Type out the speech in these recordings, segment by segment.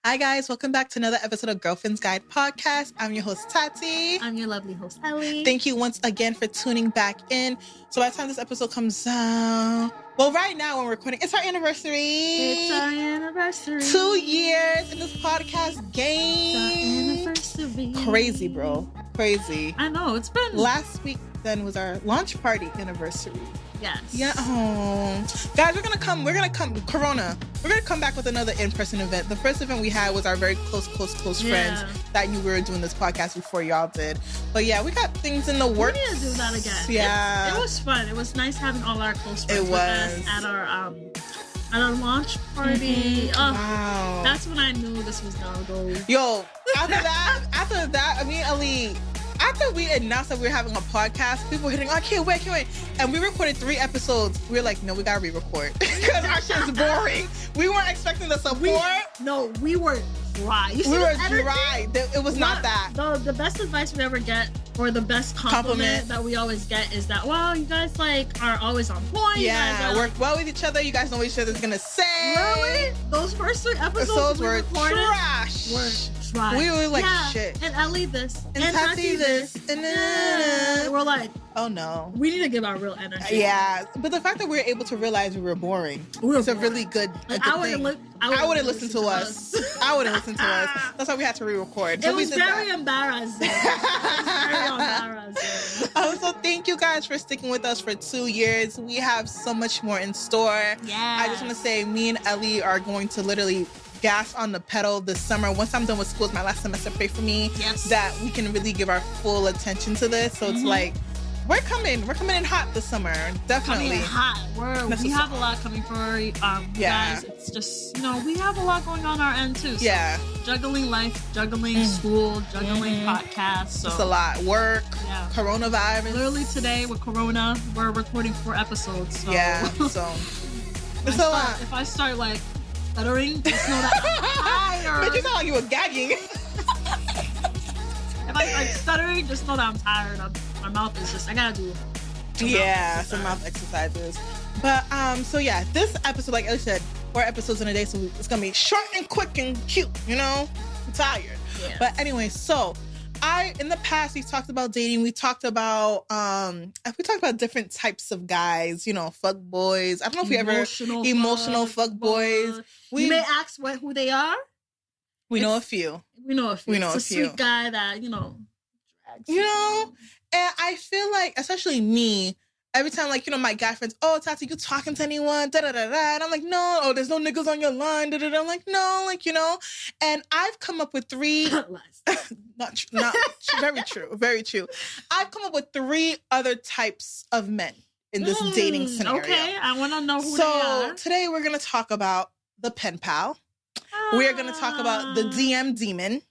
Hi guys, welcome back to another episode of Girlfriend's Guide Podcast. I'm your host Tati. I'm your lovely host Ellie. Thank you once again for tuning back in. So by the time this episode comes out, well, right now when we're recording, it's our anniversary. It's our anniversary. 2 years in this podcast game. It's our anniversary. Crazy, bro. Crazy. I know, it's been... Last week then was our launch party anniversary. Yes. Yeah. Oh. Guys, we're gonna come, Corona. We're gonna come back with another in-person event. The first event we had was our very close friends that knew we were doing this podcast before y'all did. But yeah, we got things in the works. We need to do that again. Yeah. It was fun. It was nice having all our close friends with us at our launch party. Mm-hmm. Wow. That's when I knew this was gonna go. Yo, after that, me and Ali, after we announced that we were having a podcast, people were hitting, I can't wait. And we recorded 3 episodes. We were like, no, we gotta re-record. Because our shit's boring. We weren't expecting the support. We were dry. We were dry. It was not that. The best advice we ever get, or the best compliment that we always get is that, wow, you guys are always on point. Yeah, work well with each other. You guys know what each other's gonna say. Really? Those first 3 episodes were trash. We were like, shit. And Ellie this. And Tati this. And we're like, oh no. We need to give our real energy. Yeah. But the fact that we were able to realize we were boring is a really good thing. I wouldn't listen to us. I wouldn't listen to us. That's why we had to re-record. So it was very embarrassing. So thank you guys for sticking with us for 2 years. We have so much more in store. Yeah. I just want to say me and Ellie are going to literally gas on the pedal this summer. Once I'm done with school, it's my last semester, pray for me. Yes. That we can really give our full attention to this. So it's like, we're coming in hot this summer. Definitely. Coming in hot. We have a lot coming for you guys. It's just, we have a lot going on our end too. So juggling life, juggling school, juggling podcasts. So it's a lot. Work, coronavirus. Literally today with Corona, we're recording 4 episodes. So. Yeah, so it's a lot. If I start like stuttering, just know that I'm tired. But you sound like you were gagging. If I start stuttering, just know that I'm tired. My mouth is just, I gotta do some mouth exercises. But so yeah, this episode, like I said, 4 episodes in a day, so it's gonna be short and quick and cute, I'm tired. Yeah. But anyway, so in the past, we've talked about dating. We talked about different types of guys, fuck boys. I don't know if we ever emotional fuck boys. You may ask who they are. We know a few. It's a sweet guy that drags. And I feel like, especially me, every time, my guy friends, oh, Tati, you talking to anyone? Da da da da. And I'm like, no. Oh, there's no niggas on your line. Da da da. I'm like, no. And I've come up with 3. not very true. Very true. I've come up with 3 other types of men in this dating scenario. Okay, I want to know who they are. So today we're going to talk about the pen pal. We are going to talk about the DM demon.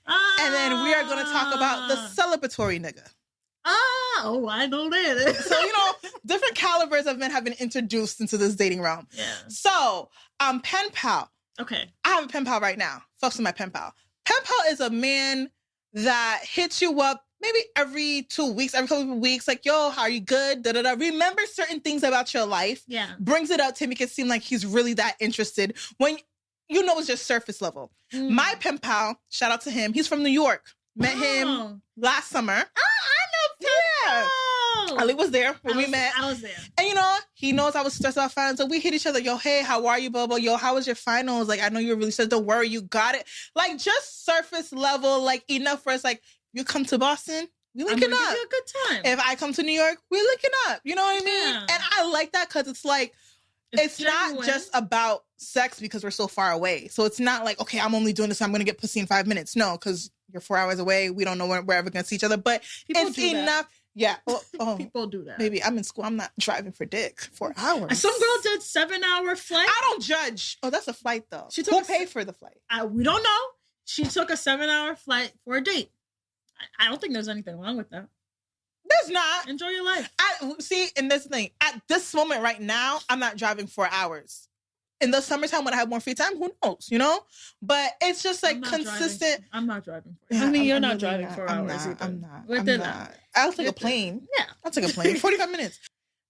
And then we are going to talk about the celebratory nigga. I know that. So, different calibers of men have been introduced into this dating realm. Yeah. So, pen pal. Okay. I have a pen pal right now. Fucks with my pen pal. Pen pal is a man that hits you up maybe every 2 weeks, every couple of weeks, like, yo, how are you good? Da da da. Remember certain things about your life. Yeah. Brings it up to make it seem like he's really that interested when it's just surface level. My pen pal, shout out to him. He's from New York. Met him last summer. I know pen pal. Ali was there when we met. I was there. And he knows I was stressed about finals. So we hit each other. Yo, hey, how are you, blah, blah. Yo, how was your finals? Like, I know you were really stressed. Don't worry, you got it. Like, just surface level, like, enough for us. Like, you come to Boston, we linking up. Give you a good time. If I come to New York, we're linking up. You know what I mean? Yeah. And I like that because it's like, it's not just about sex because we're so far away. So it's not like, okay, I'm only doing this, I'm going to get pussy in 5 minutes. No, because you're 4 hours away. We don't know when we're ever going to see each other. But it's enough. Yeah. Well, people do that. Maybe I'm in school. I'm not driving for dick 4 hours. Some girl did 7-hour flight. I don't judge. Oh, that's a flight though. Who paid for the flight? We don't know. She took a 7-hour flight for a date. I don't think there's anything wrong with that. There's not. Enjoy your life. And this thing, at this moment right now, I'm not driving 4 hours. In the summertime when I have more free time, who knows, But it's just like consistent. I'm not driving. You're not driving 4 hours either. I'm not. I'll take a plane. Yeah. I'll take a plane. 45 minutes.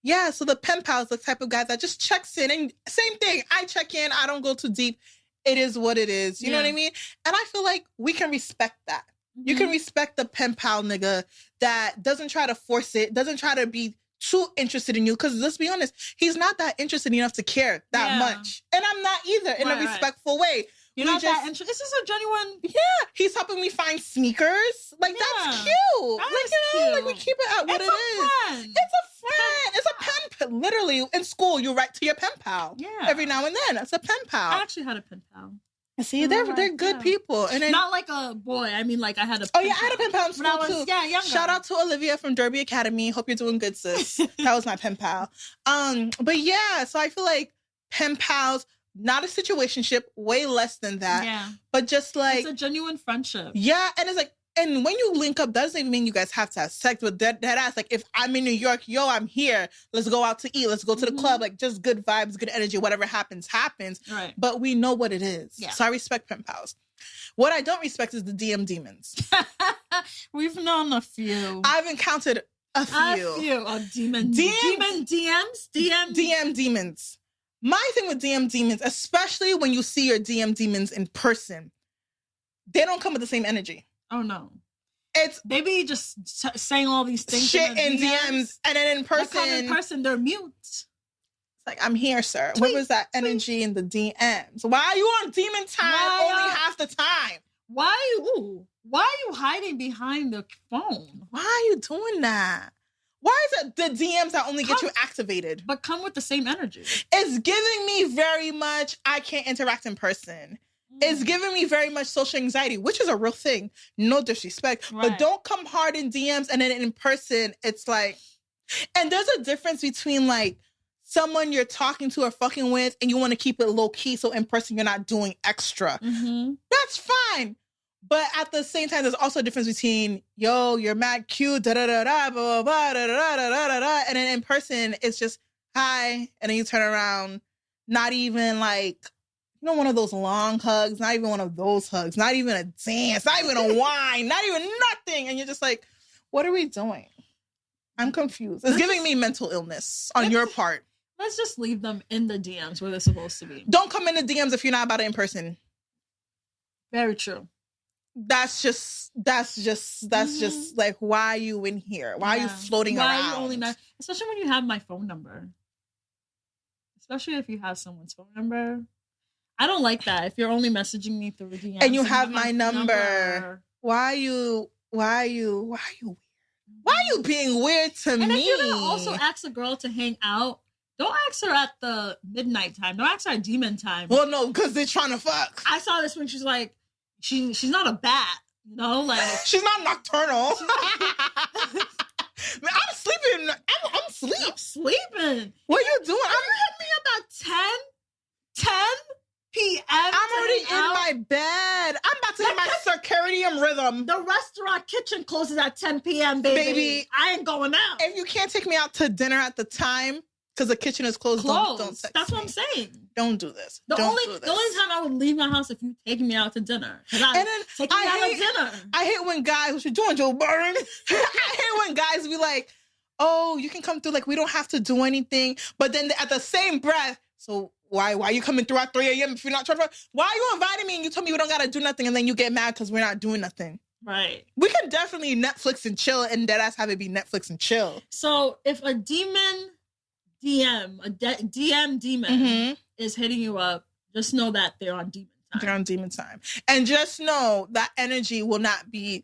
Yeah, so the pen pal is the type of guy that just checks in. And same thing, I check in. I don't go too deep. it is what it is. You know what I mean? And I feel like we can respect that. You can respect the pen pal nigga that doesn't try to force it, doesn't try to be too interested in you. Because let's be honest, he's not that interested enough to care that much. And I'm not either, in a respectful way. You're not that interested. This is a genuine... Yeah. He's helping me find sneakers. Like, that's cute. That is cute. Like, we keep it at what it is. Friend. It's a friend. It's a pen pal. Literally, in school, you write to your pen pal. Yeah. Every now and then. It's a pen pal. I actually had a pen pal. See, they're good people. And then, not like a boy. I mean, like I had a I had a pen pal in school too. Younger. Shout out to Olivia from Derby Academy. Hope you're doing good, sis. That was my pen pal. But yeah, so I feel like pen pals, not a situationship, way less than that. Yeah. But just like... It's a genuine friendship. Yeah, and it's like, and when you link up, that doesn't even mean you guys have to have sex with that ass. Like, if I'm in New York, I'm here. Let's go out to eat. Let's go to the club. Like, just good vibes, good energy. Whatever happens. Right. But we know what it is. Yeah. So I respect pen pals. What I don't respect is the DM demons. We've known a few. I've encountered a few. Demon DMs? DM demons. My thing with DM demons, especially when you see your DM demons in person, they don't come with the same energy. Oh, no. It's... They be just saying all these things. Shit in DMs. And then in person, they're mute. It's like, I'm here, sir. What was that energy in the DMs? Why are you on demon time only half the time? Why are you hiding behind the phone? Why are you doing that? Why is it the DMs that only get you activated? But come with the same energy. It's giving me very much, I can't interact in person. It's giving me very much social anxiety, which is a real thing. No disrespect. Right. But don't come hard in DMs and then in person, it's like... And there's a difference between like someone you're talking to or fucking with and you want to keep it low key so in person you're not doing extra. That's fine. But at the same time, there's also a difference between, you're mad cute, da-da-da-da, blah, blah, blah, da-da-da-da-da-da. And then in person, it's just, hi. And then you turn around, not even like... one of those long hugs, not even one of those hugs, not even a dance, not even a wine, not even nothing. And you're just like, what are we doing? I'm confused. It's giving me mental illness on your part. Let's just leave them in the DMs where they're supposed to be. Don't come in the DMs if you're not about it in person. Very true. That's just like, why are you in here? Why are you floating around? Why are you only especially when you have my phone number. Especially if you have someone's phone number. I don't like that. If you're only messaging me through DMs and you have my number, why are you weird? Why are you being weird to me? And if you're gonna also ask a girl to hang out, don't ask her at the midnight time. Don't ask her at demon time. Well, no, because they're trying to fuck. I saw this when she's like, she's not a bat, like she's not nocturnal. Man, I'm sleeping. I'm sleeping. What are you doing? You hit me about 10 p.m. I'm already in my bed. I'm about to hit my circadian rhythm. The restaurant kitchen closes at 10 p.m., baby. I ain't going out. If you can't take me out to dinner at the time because the kitchen is closed. Don't text That's me. what I'm saying. Don't do this. The only time I would leave my house if you taking me out to dinner. Dinner. I hate when guys, what you doing, Joe Burn? I hate when guys be like, oh, you can come through. Like, we don't have to do anything. But then at the same breath, so why are you coming through at 3 a.m. if you're not trying to? Why are you inviting me and you told me we don't got to do nothing and then you get mad because we're not doing nothing? Right. We can definitely Netflix and chill and deadass have it be Netflix and chill. So if a demon DM, DM demon is hitting you up, just know that they're on demon time. They're on demon time. And just know that energy will not be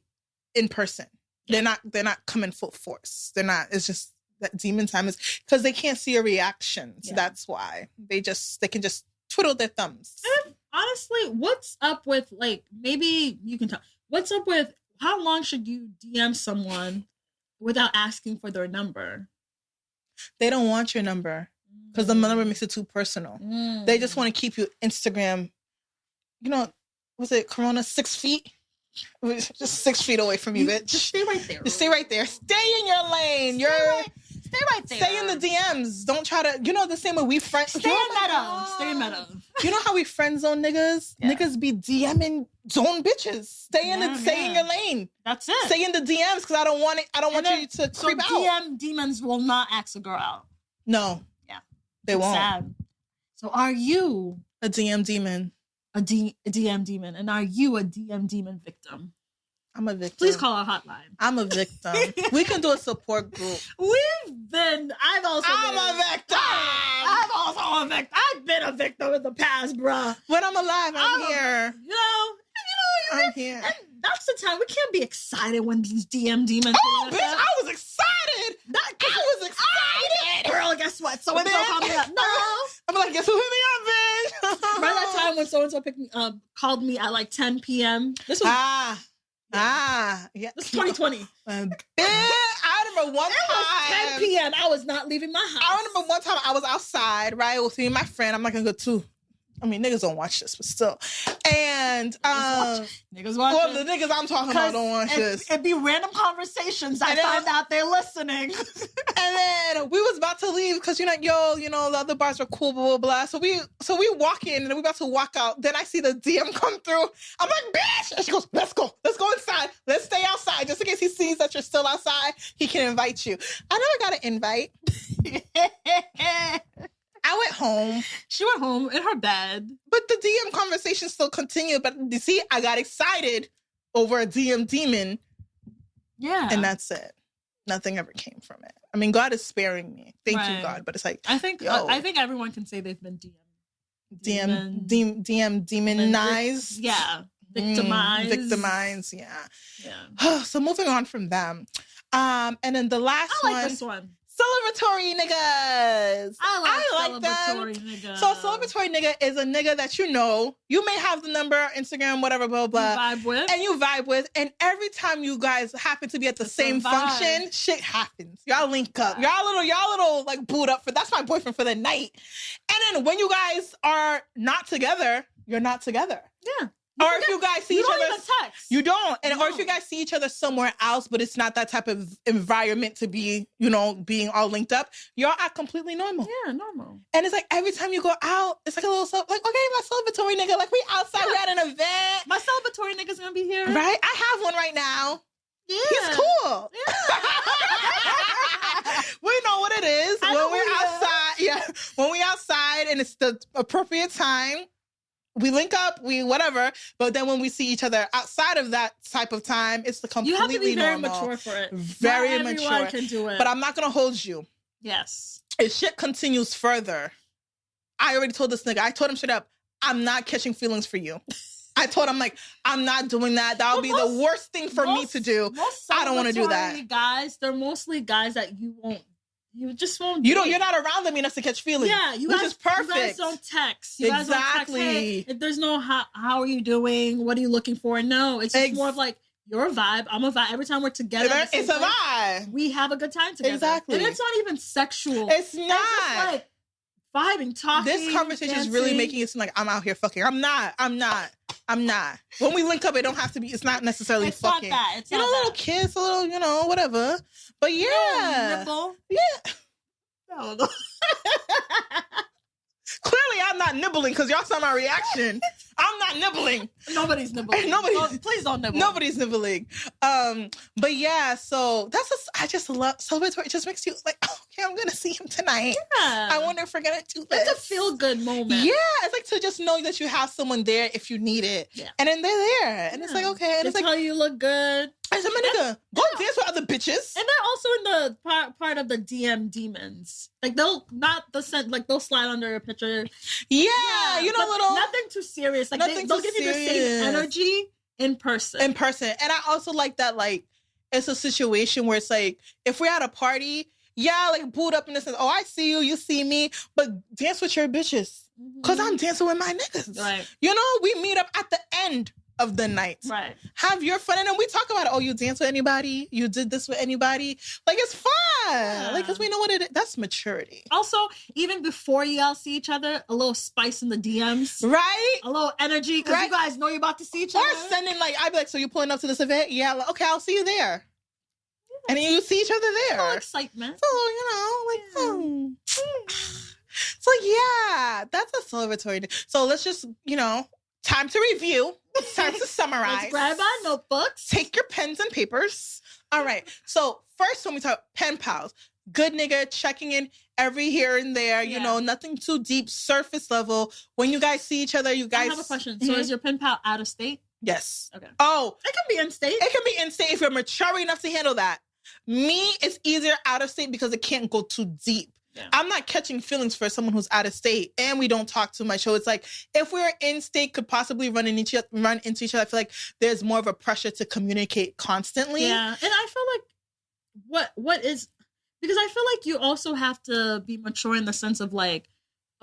in person. Yeah. They're not coming full force. They're not. It's just that demon time is because they can't see a reaction. So that's why they can just twiddle their thumbs. And honestly, what's up with, like, maybe you can tell, what's up with how long should you DM someone without asking for their number? They don't want your number because the number makes it too personal. They just want to keep you Instagram. Was it Corona 6 feet? Just 6 feet away from you, bitch. Just stay right there. Just stay right there. Stay in your lane. Stay right there. Stay in the DMs. Don't try to, the same way we friends. Stay in meta. You know how we friend zone niggas? Yeah. Niggas be DMing zone bitches. Stay in your lane. That's it. Stay in the DMs because I don't want you to creep out. DM demons will not ask a girl out. No. Yeah. They won't. Sad. So are you a DM demon? a DM demon? And are you a DM demon victim? I'm a victim. Please call our hotline. I'm a victim. We can do a support group. I'm also a victim. I'm also a victim. I've been a victim in the past, bruh. When I'm alive, I'm here. I'm here. And that's the time. We can't be excited when these DM demons. Oh, bitch, I was excited. I was excited. Girl, guess what? So-and-so called me up. No. I'm like, guess who hit me up, bitch? Remember that time when so-and-so called me at like 10 p.m.? This was... yeah. This is 2020. I remember one time. It was 10 p.m. I was not leaving my house. I remember one time I was outside, right, with me and my friend. I'm not gonna go too. I mean, niggas don't watch this, but still. And niggas watch well, the niggas I'm talking about don't watch this. It'd be random conversations. I find out they're listening. And then we was about to leave because the other bars were cool, blah blah blah. So we walk in and we about to walk out. Then I see the DM come through. I'm like, bitch! And she goes, let's go inside. Let's stay outside just in case he sees that you're still outside. He can invite you. I never got an invite. I went home. She went home in her bed. But the DM conversation still continued. But you see, I got excited over a DM demon. Yeah. And that's it. Nothing ever came from it. I mean, God is sparing me. Thank you, God. But it's like, I think everyone can say they've been demonized. Yeah. Victimized. Yeah. So moving on from them. And then the last this one. Celebratory niggas. I like celebratory niggas. So a celebratory nigga is a nigga that you may have the number, Instagram, whatever, blah, blah. You vibe with. And every time you guys happen to be at the same function, shit happens. Y'all link up. Y'all little like boot up that's my boyfriend for the night. And then when you guys are not together, you're not together. Yeah. Or if you guys see each other, even text. You don't. And or if you guys see each other somewhere else, but it's not that type of environment to be, being all linked up, y'all act completely normal. Yeah, normal. And it's like every time you go out, it's like a little like, okay, my celebratory nigga, like we outside, we're at an event. My celebratory nigga's gonna be here. Right? I have one right now. Yeah. He's cool. Yeah. We know what it is. When we're outside. Yeah. When we outside and it's the appropriate time. We link up, whatever, but then when we see each other outside of that type of time, it's the completely normal. You have to be very mature for it. Very Not mature. Everyone can do it. But I'm not going to hold you. Yes. If shit continues further, I already told this nigga, I told him straight up, I'm not catching feelings for you. I told him, like, I'm not doing that. That would be the worst thing for me to do. I don't want to do that. Guys, they're mostly guys that you just won't. You're not around them enough to catch feelings. Yeah, which is perfect. You guys don't text. You guys don't text, hey, if there's no how are you doing? What are you looking for? No, it's just more of like your vibe. I'm a vibe. Every time we're together, it's a vibe. We have a good time together. Exactly, and it's not even sexual. It's not. It's just like vibing, talking. This conversation is really making it seem like I'm out here fucking. I'm not. When we link up, it don't have to be. It's not necessarily it's fucking. Not that. It's not a little kiss, a little, whatever. But yeah, nibble. Yeah. No. Clearly, I'm not nibbling because y'all saw my reaction. I'm not nibbling. Nobody's nibbling. Please don't nibble. Nobody's nibbling. But yeah, so I just love celebratory. It just makes you like, oh, okay, I'm gonna see him tonight. Yeah. I wonder if we're gonna do this. It's a feel good moment. Yeah, it's like to just know that you have someone there if you need it. Yeah. And then they're there, and it's like okay, and they it's like tell you look good. As a nigga, go dance with other bitches. And they're also in the part of the DM demons. Like they'll slide under a picture. Yeah, little nothing too serious. Like they'll give you the same energy in person. And I also like that. Like it's a situation where it's like if we're at a party, like boot up in the sense, oh, I see you, you see me, but dance with your bitches because I'm dancing with my niggas. Right. We meet up at the end of the night. Right. Have your fun. And then we talk about it. Oh, you dance with anybody? You did this with anybody? Like, it's fun. Yeah. Like, because we know what it is. That's maturity. Also, even before you all see each other, a little spice in the DMs. Right? A little energy, because you guys know you're about to see each other. Or sending, like, I'd be like, so you're pulling up to this event? Yeah. Like, okay, I'll see you there. Yeah. And then you see each other there. A little excitement. So, So, yeah, that's a celebratory. So, let's just, time to review. It's time to summarize. Let's grab our notebooks. Take your pens and papers. All right. So first, when we talk pen pals, good nigga checking in every here and there, you know, nothing too deep, surface level. When you guys see each other, you guys... I have a question. So is your pen pal out of state? Yes. Okay. Oh. It can be in state. It can be in state if you're mature enough to handle that. Me, it's easier out of state because it can't go too deep. Yeah. I'm not catching feelings for someone who's out of state, and we don't talk too much. So it's like, if we're in state, could possibly run into each other. I feel like there's more of a pressure to communicate constantly. Yeah, and I feel like what is, because I feel like you also have to be mature in the sense of like,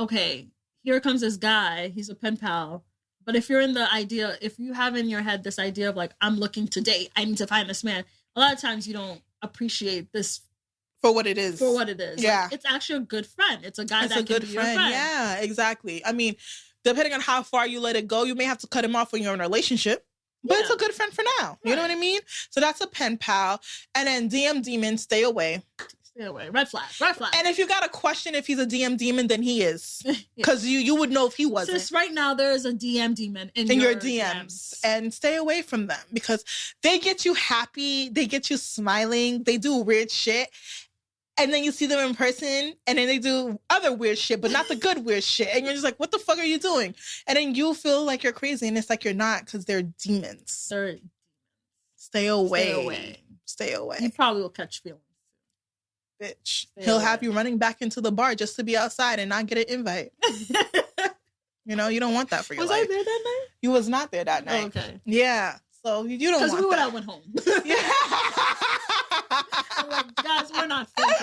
okay, here comes this guy, he's a pen pal. But if you're in the idea, if you have in your head this idea of like, I'm looking to date, I need to find this man, a lot of times you don't appreciate this for what it is. Yeah. Like, it's actually a good friend. It's a guy that can be your friend. Yeah, exactly. I mean, depending on how far you let it go, you may have to cut him off when you're in a relationship. But it's a good friend for now. You know what I mean? So that's a pen pal. And then DM demon, stay away. Stay away. Red flag. And if you got a question if he's a DM demon, then he is. Because you would know if he wasn't. Sis, right now there is a DM demon in your DMs. And stay away from them because they get you happy. They get you smiling. They do weird shit. And then you see them in person, and then they do other weird shit, but not the good weird shit. And you're just like, what the fuck are you doing? And then you feel like you're crazy, and it's like you're not, because they're demons. Stay away. Stay away. You probably will catch feelings. Bitch. He'll have you running back into the bar just to be outside and not get an invite. You know, you don't want that for your life. Was I there that night? You was not there that night. Oh, okay. Yeah. So you don't want that. Because we would have went home. Yeah. I'm like, guys, we're not friends.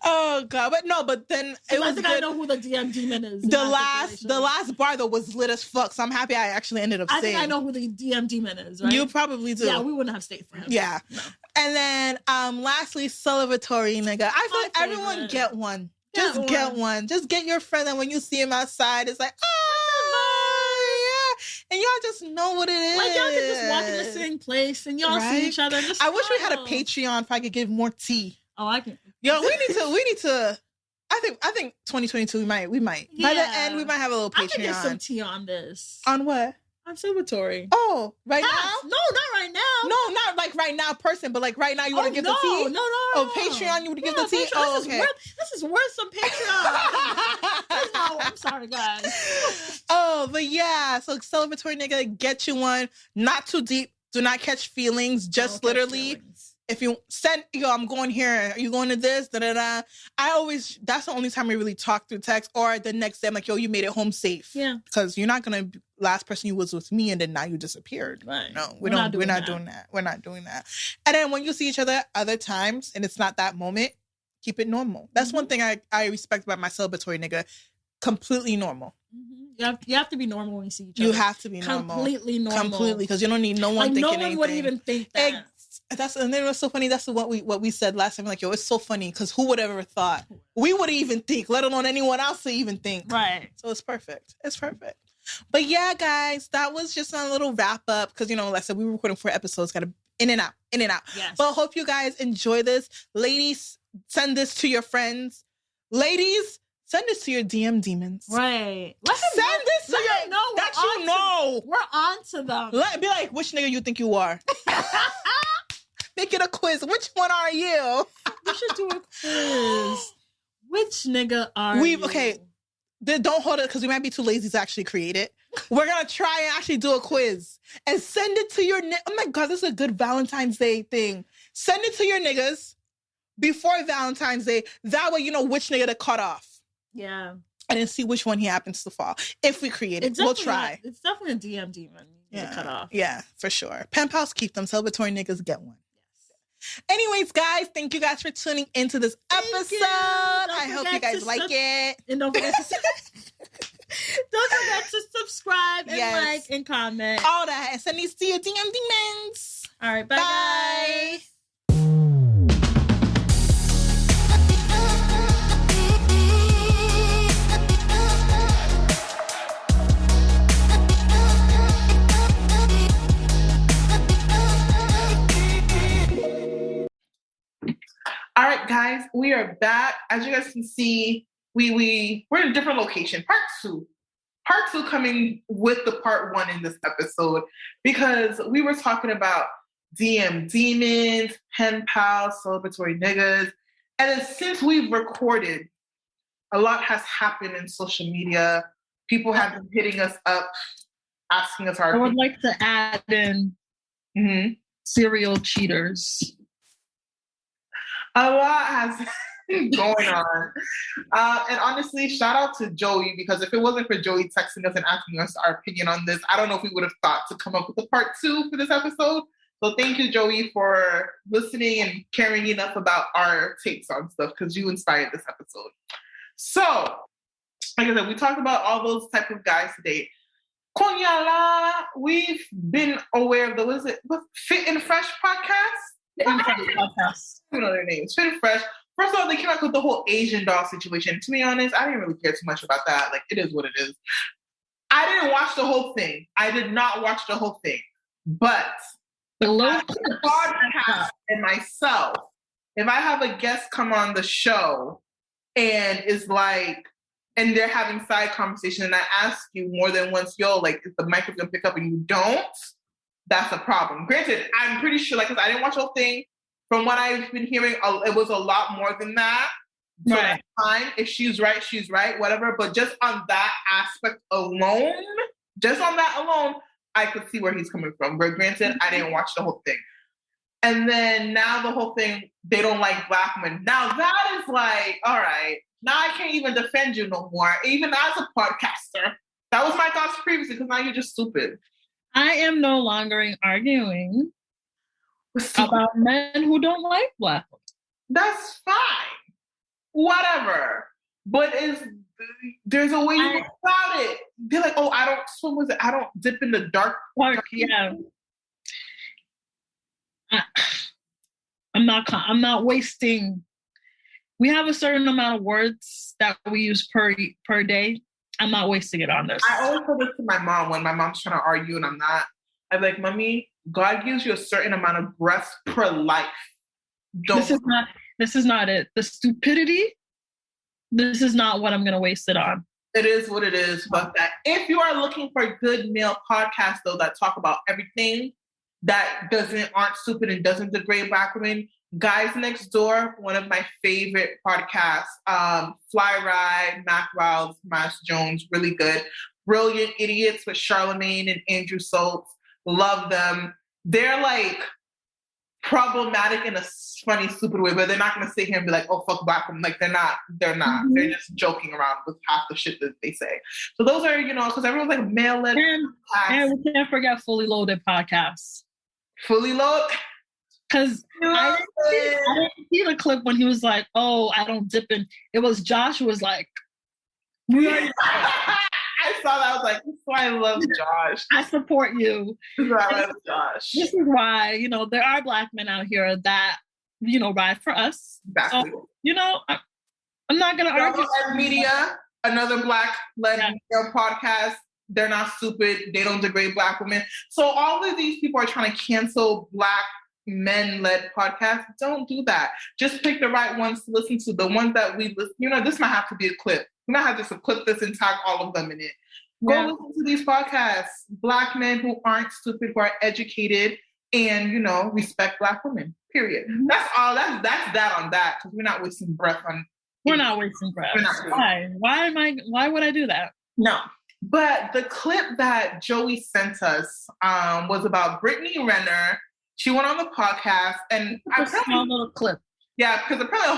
Oh God, but then it was. I think I know who the DM demon is. The last bar though was lit as fuck, so I'm happy I actually ended up saying. I think I know who the DM demon is, right? You probably do. Yeah, we wouldn't have stayed for him. Yeah. No. And then lastly, celebratory nigga. I feel like everyone get one. Just get one. Just get your friend, and when you see him outside, it's like, and y'all just know what it is. Like y'all can just walk in the same place and y'all see each other. And I wish we had a Patreon if I could give more tea. Oh, I can. Yo, we need to. I think 2022 we might. Yeah. By the end, we might have a little Patreon. I can get some tea on this. On what? On celebratory. Oh, now? No, not right now. No, not like right now, person, but like right now, you want to give the tea? No. Oh, Patreon, you would give the tea? Patreon, oh, okay. This is worth some Patreon. I'm sorry, guys. Oh, but yeah, so celebratory nigga, get you one. Not too deep. Do not catch feelings. Just literally, if you send, I'm going here. Are you going to this? Da-da-da. That's the only time we really talk through text, or the next day I'm like, yo, you made it home safe. Yeah. Because you're not going to, last person you was with me and then now you disappeared. Right. No, we're not doing that. We're not doing that. And then when you see each other other times and it's not that moment, keep it normal. That's one thing I respect about my celebratory nigga. Completely normal. Mm-hmm. You have to be normal when you see each other. You have to be normal. Completely normal. Completely, because you don't need no one thinking anything. No one would even think that. And then it was so funny. That's what we said last time. Like, yo, it's so funny because who would ever thought we would even think, let alone anyone else to even think. Right. So it's perfect. It's perfect. But yeah, guys, that was just a little wrap up because, like I said, we were recording 4 episodes, got to in and out. Yes. But I hope you guys enjoy this. Ladies, send this to your friends. Ladies, send this to your DM demons. Right. Send this to your... know that you know. We're on to them. Be like, which nigga you think you are? Make it a quiz. Which one are you? We should do a quiz. Which nigga are you? Okay. Don't hold it because we might be too lazy to actually create it. We're going to try and actually do a quiz and send it to your... Oh my God, this is a good Valentine's Day thing. Send it to your niggas before Valentine's Day. That way you know which nigga to cut off. Yeah. And then see which one he happens to fall. If we create it, we'll try. It's definitely a DM demon to cut off. Yeah, for sure. Pen pals keep them. Celebratory niggas get one. Anyways, guys, thank you guys for tuning into this episode. I hope you guys like it. And don't forget to subscribe and like and comment. All that. And send these to your DM demons. All right, bye. Guys. All right, guys, we are back. As you guys can see, we're in a different location. Part two coming with the part 1 in this episode because we were talking about DM demons, pen pals, celebratory niggas, and then since we've recorded a lot has happened in social media. People have been hitting us up, asking us our I would like to add in serial cheaters. A lot has going on. And honestly, shout out to Joey, because if it wasn't for Joey texting us and asking us our opinion on this, I don't know if we would have thought to come up with a part 2 for this episode. So thank you, Joey, for listening and caring enough about our takes on stuff, because you inspired this episode. So, like I said, we talked about all those type of guys today. Konyala, we've been aware of the, what is it? Fit and Fresh podcast? Fit and Fresh podcast. I don't know their names. Fit and Fresh. First of all, they came out with the whole Asian doll situation. To be honest, I didn't really care too much about that. Like, it is what it is. I didn't watch the whole thing. I did not watch the whole thing. But the podcast and myself, if I have a guest come on the show and is like, and they're having side conversation, and I ask you more than once, yo, like, is the microphone pick up, and you don't, that's a problem. Granted, I'm pretty sure, like, because I didn't watch the whole thing. From what I've been hearing, it was a lot more than that. So right. That's fine. If she's right, whatever. But just on that aspect alone, I could see where he's coming from. But granted, I didn't watch the whole thing. And then now the whole thing, they don't like black men. Now that is like, all right, now I can't even defend you no more, even as a podcaster. That was my thoughts previously, because now you're just stupid. I am no longer arguing about men who don't like black women. That's fine. Whatever. But there's a way you go about it. They're like, oh, I don't dip in the dark. Yeah. I'm not wasting. We have a certain amount of words that we use per day. I'm not wasting it on this. I always tell this to my mom when my mom's trying to argue and I'm not. I'm like, Mommy, God gives you a certain amount of breaths per life. This is not it. The stupidity, this is not what I'm going to waste it on. It is what it is. But that if you are looking for good male podcasts, though, that talk about everything that aren't stupid and doesn't degrade black women, Guys Next Door, one of my favorite podcasts. Fly Ride, Mac Wilds, Mass Jones, really good. Brilliant Idiots with Charlemagne and Andrew Schultz. Love them. They're like problematic in a funny, stupid way, but they're not going to sit here and be like, oh, fuck black women. Like, they're not. Mm-hmm. They're just joking around with half the shit that they say. So those are, because everyone's like male-led. And we can't forget Fully Loaded podcasts. Fully Loaded? Because I didn't see the clip when he was like, oh, I don't dip in. It was Josh who was like, I saw that. I was like, this is why I love Josh. I support you. This is why I love Josh. This is why, there are black men out here that, ride for us. Exactly. So, I'm not going to argue. Media, another black-led media podcast. They're not stupid. They don't degrade black women. So all of these people are trying to cancel black men-led podcasts. Don't do that. Just pick the right ones to listen to. The ones that we listen. This might have to be a clip. We might have to clip this and tag all of them in it. Go listen to these podcasts. Black men who aren't stupid, who are educated, and respect black women. Period. Mm-hmm. That's all. That's that on that. Because we're not wasting breath on. We're not wasting breath. Why? Why would I do that? No. But the clip that Joey sent us was about Brittany Renner. She went on the podcast, and a small little clip. Yeah, because apparently a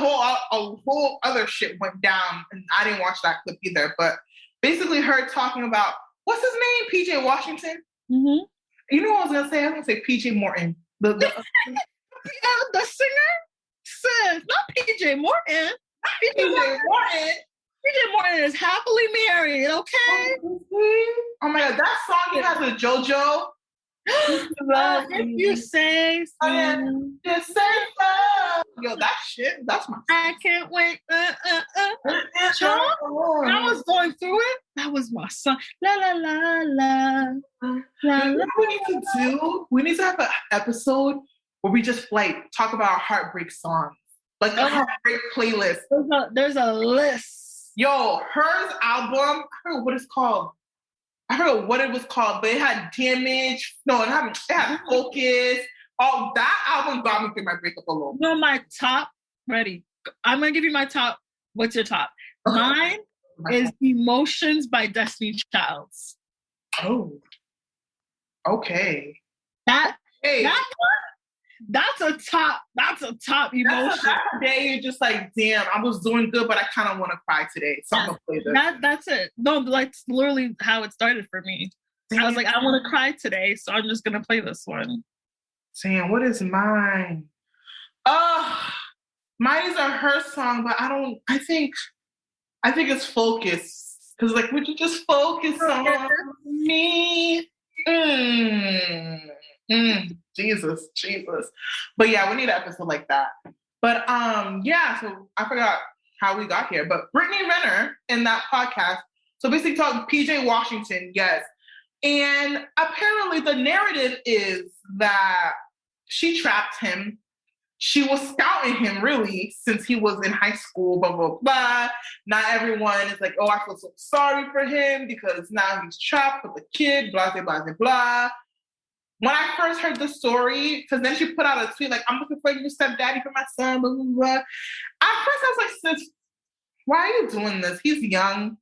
whole other shit went down, and I didn't watch that clip either. But basically, her talking about what's his name, PJ Washington. Mm-hmm. You know what I was gonna say? I was gonna say PJ Morton, the the singer. Says not PJ Morton. PJ Morton. PJ Morton is happily married. Okay. Oh my God, that song he has with JoJo. If you say so. Just say so. Yo, that shit, that's my song. I can't wait. Sean, I was going through it. That was my song. La la la la. La, la. We need to do? We need to have an episode where we just talk about our heartbreak songs. Like a heartbreak playlist. There's a list. Yo, hers album, I forgot what it's called. I forgot what it was called, but it had Damage. No, it had Focus. Oh, that album got me through my breakup alone. My top. Ready. I'm going to give you my top. What's your top? Mine is Emotions by Destiny Childs. Oh. Okay. That's a top emotion. That's a day you're just like, damn, I was doing good, but I kind of want to cry today. So I'm gonna play this. That's it. No, like literally how it started for me. I was like, I want to cry today, so I'm just gonna play this one. Damn, what is mine? Mine is a her song, but I think it's Focus. Because like, would you just focus on me? Jesus. But yeah, we need an episode like that. But yeah, so I forgot how we got here. But Brittany Renner in that podcast, so basically talking PJ Washington, yes. And apparently the narrative is that she trapped him. She was scouting him really since he was in high school, blah, blah, blah. Not everyone is like, oh, I feel so sorry for him because now he's trapped with a kid, blah, blah, blah, blah. When I first heard the story, because then she put out a tweet like, I'm looking for a new stepdaddy for my son, blah, blah, blah. At first I was like, sis, why are you doing this? He's young.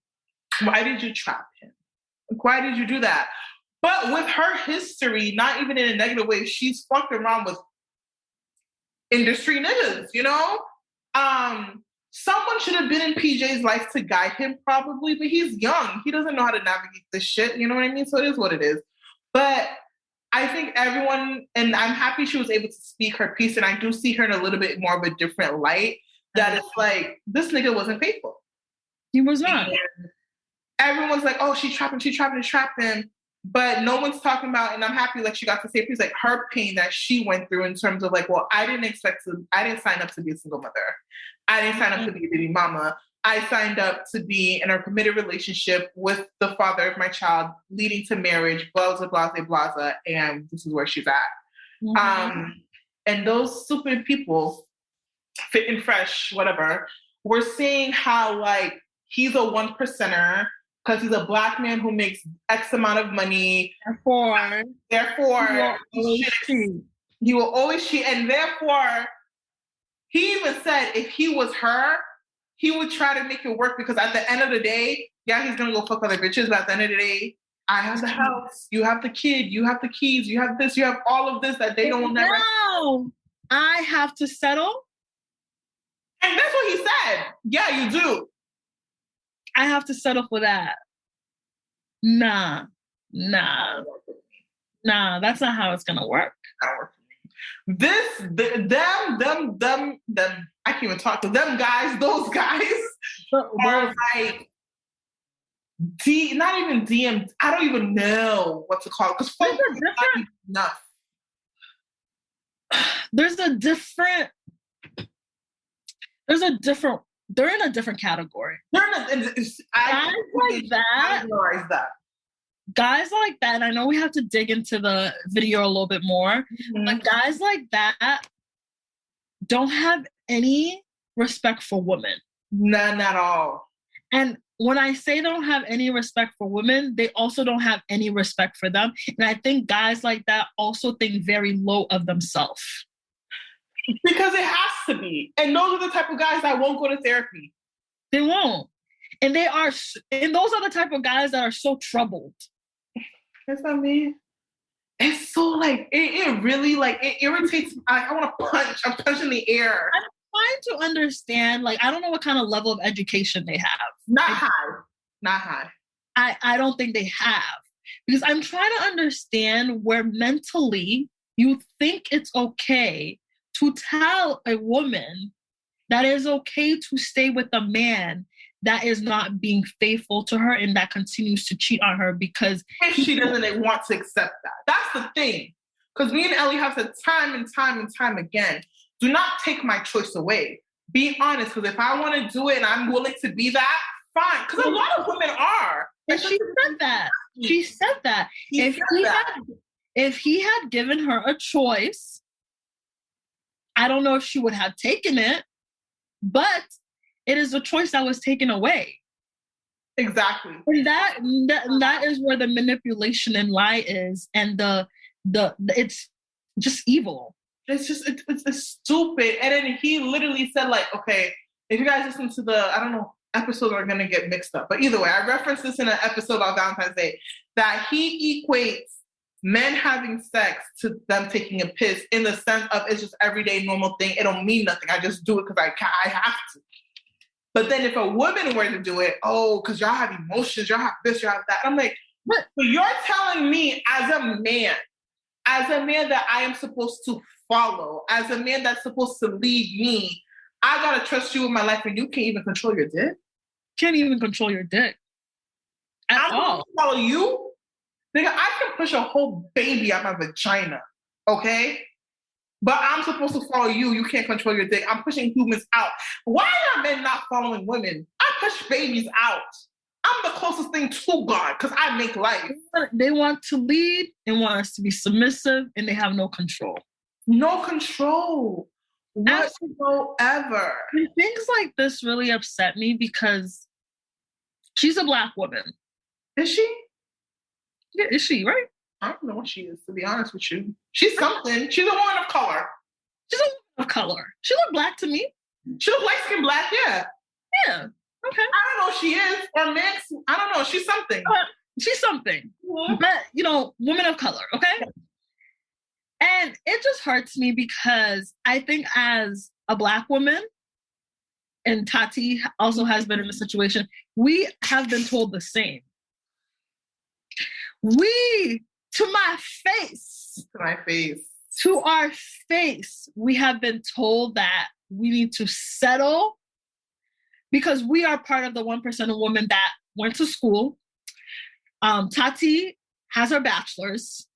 Why did you trap him? Why did you do that? But with her history, not even in a negative way, she's fucked around with industry niggas, you know? Someone should have been in PJ's life to guide him probably, but he's young. He doesn't know how to navigate this shit, you know what I mean? So it is what it is. But I think everyone, and I'm happy she was able to speak her piece, and I do see her in a little bit more of a different light, that it's like, this nigga wasn't faithful. He was not. And everyone's like, oh, she trapped him. But no one's talking about, and I'm happy like she got to say please, like her pain that she went through in terms of like, well, I didn't sign up to be a single mother. I didn't sign up to be a baby mama. I signed up to be in a committed relationship with the father of my child, leading to marriage, blah, blah, blah, blah, blah, and this is where she's at. Mm-hmm. And those stupid people, fit and fresh, whatever, we're seeing how like he's a 1%er, because he's a Black man who makes X amount of money. Therefore, he will always cheat. And therefore, he even said if he was her, he would try to make it work, because at the end of the day, yeah, he's going to go fuck other bitches, but at the end of the day, I have the house, you have the kid, you have the keys, you have this, you have all of this that they don't never. No, I have to settle. And that's what he said. Yeah, you do. I have to settle for that. Nah, that's not how it's gonna work. Them, I can't even talk to them guys, those guys are like, not even DM, I don't even know what to call it, because folks are not enough. They're in a different category. Guys like that, and I know we have to dig into the video a little bit more, but guys like that don't have any respect for women. None at all. And when I say they don't have any respect for women, they also don't have any respect for them. And I think guys like that also think very low of themselves. Because it has to be. And those are the type of guys that won't go to therapy. They won't. And those are the type of guys that are so troubled. That's what I mean. It's so like, it really like, it irritates me. I want to punch. I'm punching the air. I'm trying to understand, like, I don't know what kind of level of education they have. Not high. I don't think they have. Because I'm trying to understand where mentally you think it's okay to tell a woman that it's okay to stay with a man that is not being faithful to her and that continues to cheat on her because she doesn't want to accept that. That's the thing. Because me and Ellie have said time and time again, do not take my choice away. Be honest, because if I want to do it and I'm willing to be that, fine. Because a lot of women are. And she said that. She said that. If he had given her a choice, I don't know if she would have taken it, but it is a choice that was taken away. Exactly. And that is where the manipulation and lie is, and the it's just evil. It's stupid. And then he literally said, like, okay, if you guys listen to the, I don't know episodes are going to get mixed up. But either way, I referenced this in an episode about Valentine's Day, that he equates men having sex to them taking a piss in the sense of it's just everyday normal thing. It don't mean nothing. I just do it because I have to. But then if a woman were to do it, because y'all have emotions, y'all have this, y'all have that. I'm like, what? So you're telling me as a man that I am supposed to follow, as a man that's supposed to lead me, I gotta trust you with my life and you can't even control your dick? Can't even control your dick. At all. I'm follow you? Nigga, I can push a whole baby out my vagina, okay? But I'm supposed to follow you. You can't control your dick. I'm pushing humans out. Why are men not following women? I push babies out. I'm the closest thing to God because I make life. They want to lead and want us to be submissive, and they have no control. No control whatsoever. And things like this really upset me because she's a Black woman. Is she? Yeah, is she, right? I don't know what she is, to be honest with you. She's something. She's a woman of color. She's a woman of color. She looked Black to me. She looks light-skinned Black, yeah. Yeah. Okay. I don't know if she is or mixed. I don't know. She's something. She's something. Mm-hmm. But, woman of color, okay? And it just hurts me because I think as a Black woman, and Tati also has been in a situation, we have been told the same. To our face, we have been told that we need to settle because we are part of the 1% of women that went to school. Tati has her bachelor's,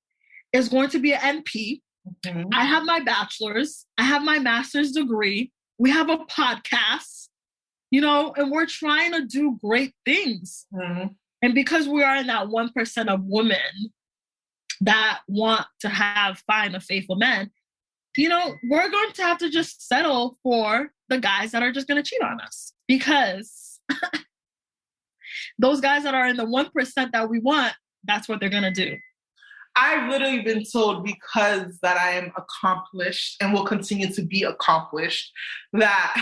is going to be an NP. Mm-hmm. I have my bachelor's. I have my master's degree. We have a podcast, and we're trying to do great things. Mm-hmm. And because we are in that 1% of women that want to find a faithful man, we're going to have to just settle for the guys that are just going to cheat on us. Because those guys that are in the 1% that we want, that's what they're going to do. I've literally been told, because that I am accomplished and will continue to be accomplished, that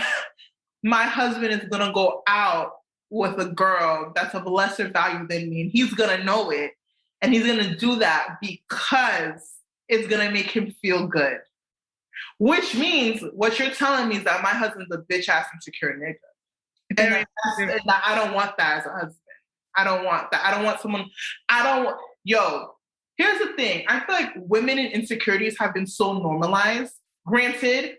my husband is going to go out with a girl that's of lesser value than me, and he's going to know it, and he's going to do that because it's going to make him feel good. Which means what you're telling me is that my husband's a bitch-ass insecure nigga. And I don't want that as a husband. I don't want that. I don't want someone... Here's the thing. I feel like women and insecurities have been so normalized. Granted,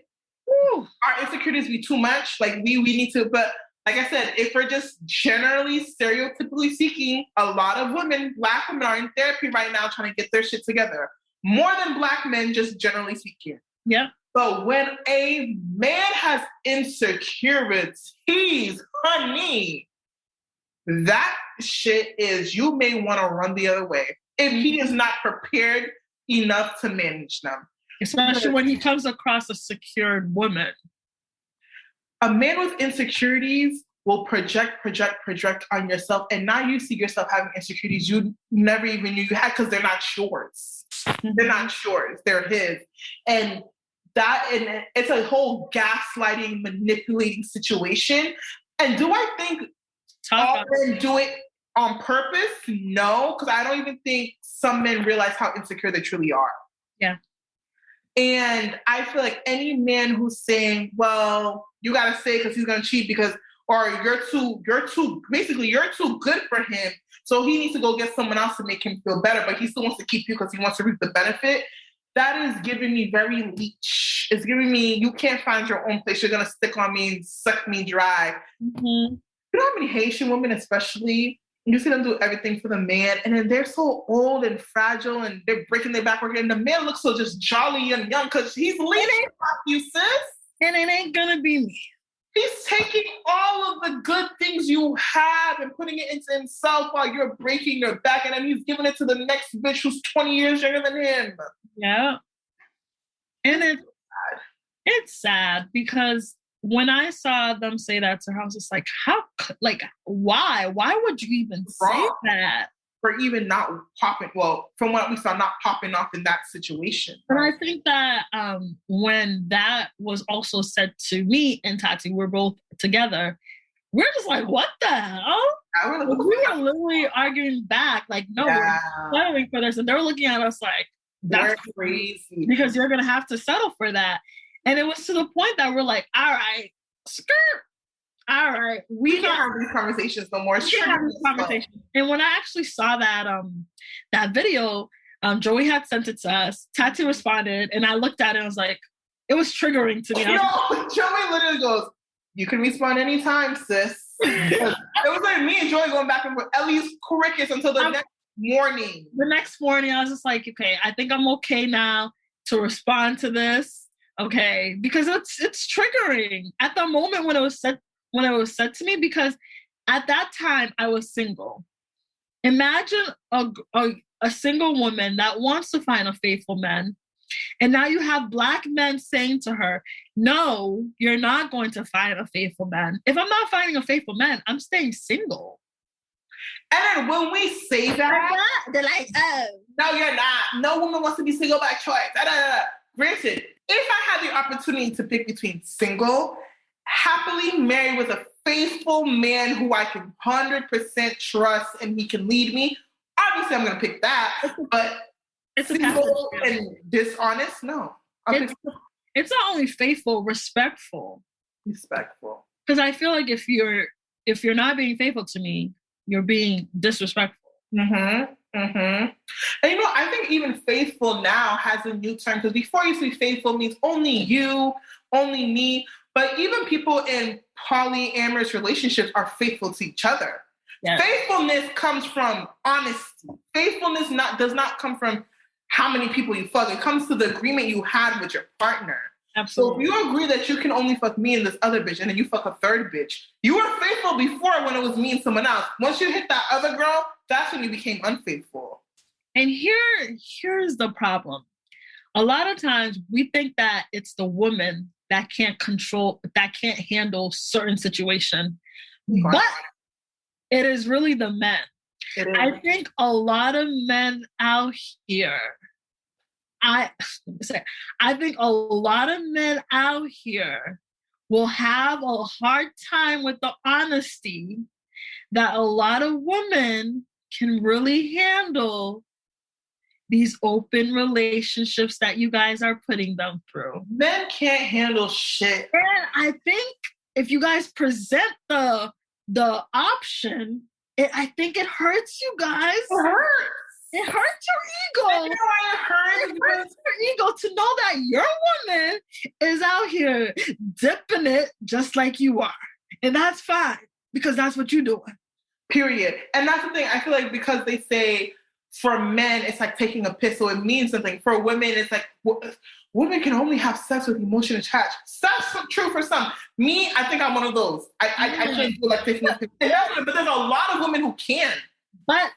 our insecurities be too much. Like, we need to... But like I said, if we're just generally stereotypically speaking, a lot of women, Black women, are in therapy right now trying to get their shit together. More than Black men, just generally speaking. Yeah. But when a man has insecurities, honey, that shit is, you may want to run the other way if he is not prepared enough to manage them. Especially when he comes across a secured woman. A man with insecurities will project on yourself, and now you see yourself having insecurities you never even knew you had because they're not yours. Mm-hmm. They're not yours. They're his. And it's a whole gaslighting, manipulating situation. And do I think all men do it on purpose? No, because I don't even think some men realize how insecure they truly are. Yeah. And I feel like any man who's saying, well, you got to say because he's going to cheat or you're too good for him, so he needs to go get someone else to make him feel better, but he still wants to keep you because he wants to reap the benefit. That is giving me very leech. It's giving me, you can't find your own place. You're going to stick on me and suck me dry. Mm-hmm. You know how many Haitian women especially, you see them do everything for the man, and then they're so old and fragile, and they're breaking their back, and the man looks so just jolly and young because he's leaning off you, sis. And it ain't gonna be me. He's taking all of the good things you have and putting it into himself while you're breaking your back, and then he's giving it to the next bitch who's 20 years younger than him. Yeah. And it's sad because when I saw them say that to her, I was just like, why? Why would you even say that? For even not popping, well, from what we saw, not popping off in that situation. But I think that when that was also said to me and Tati, we're both together, we're just like, what the hell? We were literally arguing back, like, no, we're settling for this. And they were looking at us like, that's crazy. Because you're going to have to settle for that. And it was to the point that we're like, all right, skirt. All right. We can't have these conversations no more. And when I actually saw that that video, Joey had sent it to us. Tati responded, and I looked at it and I was like, it was triggering to me. Joey literally goes, you can respond anytime, sis. It was like me and Joey going back and forth, at least crickets until the next morning. The next morning, I was just like, okay, I think I'm okay now to respond to this. Okay, because it's triggering at the moment when it was said to me, because at that time I was single. Imagine a single woman that wants to find a faithful man. And now you have Black men saying to her, no, you're not going to find a faithful man. If I'm not finding a faithful man, I'm staying single. And then when we say that, they're like, oh. No, you're not. No woman wants to be single by choice. Granted, if I had the opportunity to pick between single, happily married with a faithful man who I can 100% trust and he can lead me, obviously I'm going to pick that. But it's single and dishonest, no. It's not only faithful, respectful. Respectful. Because I feel like if you're not being faithful to me, you're being disrespectful. Mm-hmm. Mm-hmm. And you know, I think even faithful now has a new term, because before it used to be faithful means only you, only me. But even people in polyamorous relationships are faithful to each other. Yes. Faithfulness comes from honesty. Faithfulness does not come from how many people you fuck. It comes to the agreement you had with your partner. Absolutely. So if you agree that you can only fuck me and this other bitch, and then you fuck a third bitch, you were faithful before when it was me and someone else. Once you hit that other girl, that's when you became unfaithful. And here's the problem. A lot of times we think that it's the woman that can't handle certain situation. But it is really the men. I think a lot of men out here, I think a lot of men out here will have a hard time with the honesty that a lot of women can really handle these open relationships that you guys are putting them through. Men can't handle shit. And I think if you guys present the option, I think it hurts you guys. It hurts. It hurts your ego. You know why it hurts? It hurts your ego to know that your woman is out here dipping it just like you are. And that's fine, because that's what you're doing. Period. And that's the thing. I feel like because they say for men, it's like taking a piss, so it means something. For women, it's like women can only have sex with emotion attached. That's true for some. Me, I think I'm one of those. I can't do like taking a piss. But there's a lot of women who can. But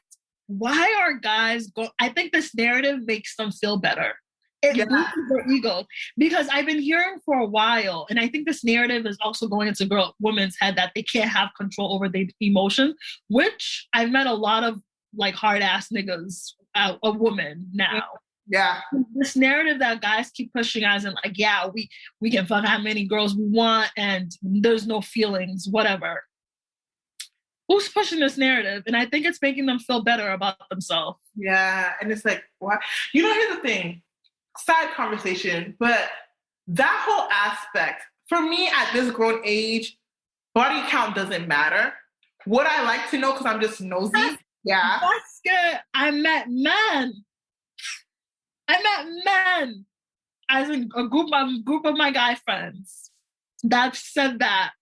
why are guys I think this narrative makes them feel better. It boosts their ego. Because I've been hearing for a while, and I think this narrative is also going into women's head that they can't have control over their emotions, which I've met a lot of like hard ass niggas, a woman now. Yeah. This narrative that guys keep pushing as in like, yeah, we can fuck how many girls we want and there's no feelings, whatever. Who's pushing this narrative? And I think it's making them feel better about themselves. Yeah. And it's like, what? You know, here's the thing. Side conversation, but that whole aspect, for me at this grown age, body count doesn't matter. What I like to know, because I'm just nosy. Yeah. That's good. I met men as in a group of my guy friends that said that.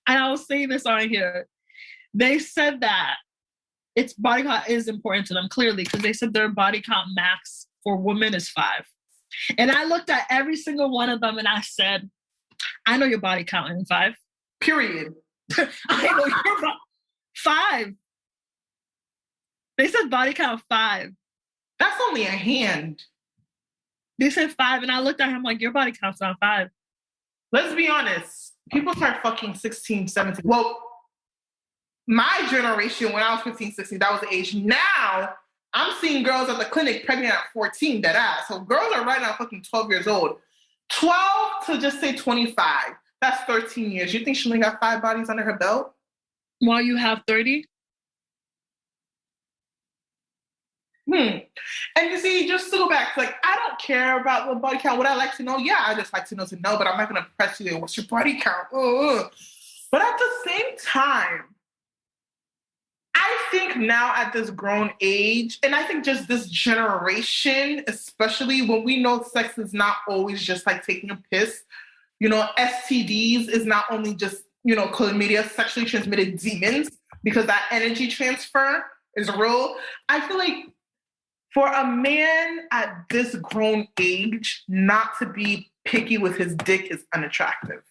And I was saying this on here. They said that its body count is important to them, clearly, because they said their body count max for women is 5. And I looked at every single one of them and I said, I know your body count in 5. Period. I know your body. 5. They said body count 5. That's only a hand. They said 5, and I looked at him like, your body count's not 5. Let's be honest. People start fucking 16, 17. Well, my generation, when I was 15, 16, that was the age. Now, I'm seeing girls at the clinic pregnant at 14, dead ass. So girls are right now fucking 12 years old. 12 to just say 25. That's 13 years. You think she only got 5 bodies under her belt? While you have 30? And you see, just to go back, like, I don't care about the body count. Would I like to know? Yeah, I just like to know, but I'm not going to press you. What's your body count? Ugh. But at the same time, I think now at this grown age, and I think just this generation, especially when we know sex is not always just like taking a piss, you know, STDs is not only just, you know, chlamydia, sexually transmitted demons, because that energy transfer is real. I feel like for a man at this grown age not to be picky with his dick is unattractive.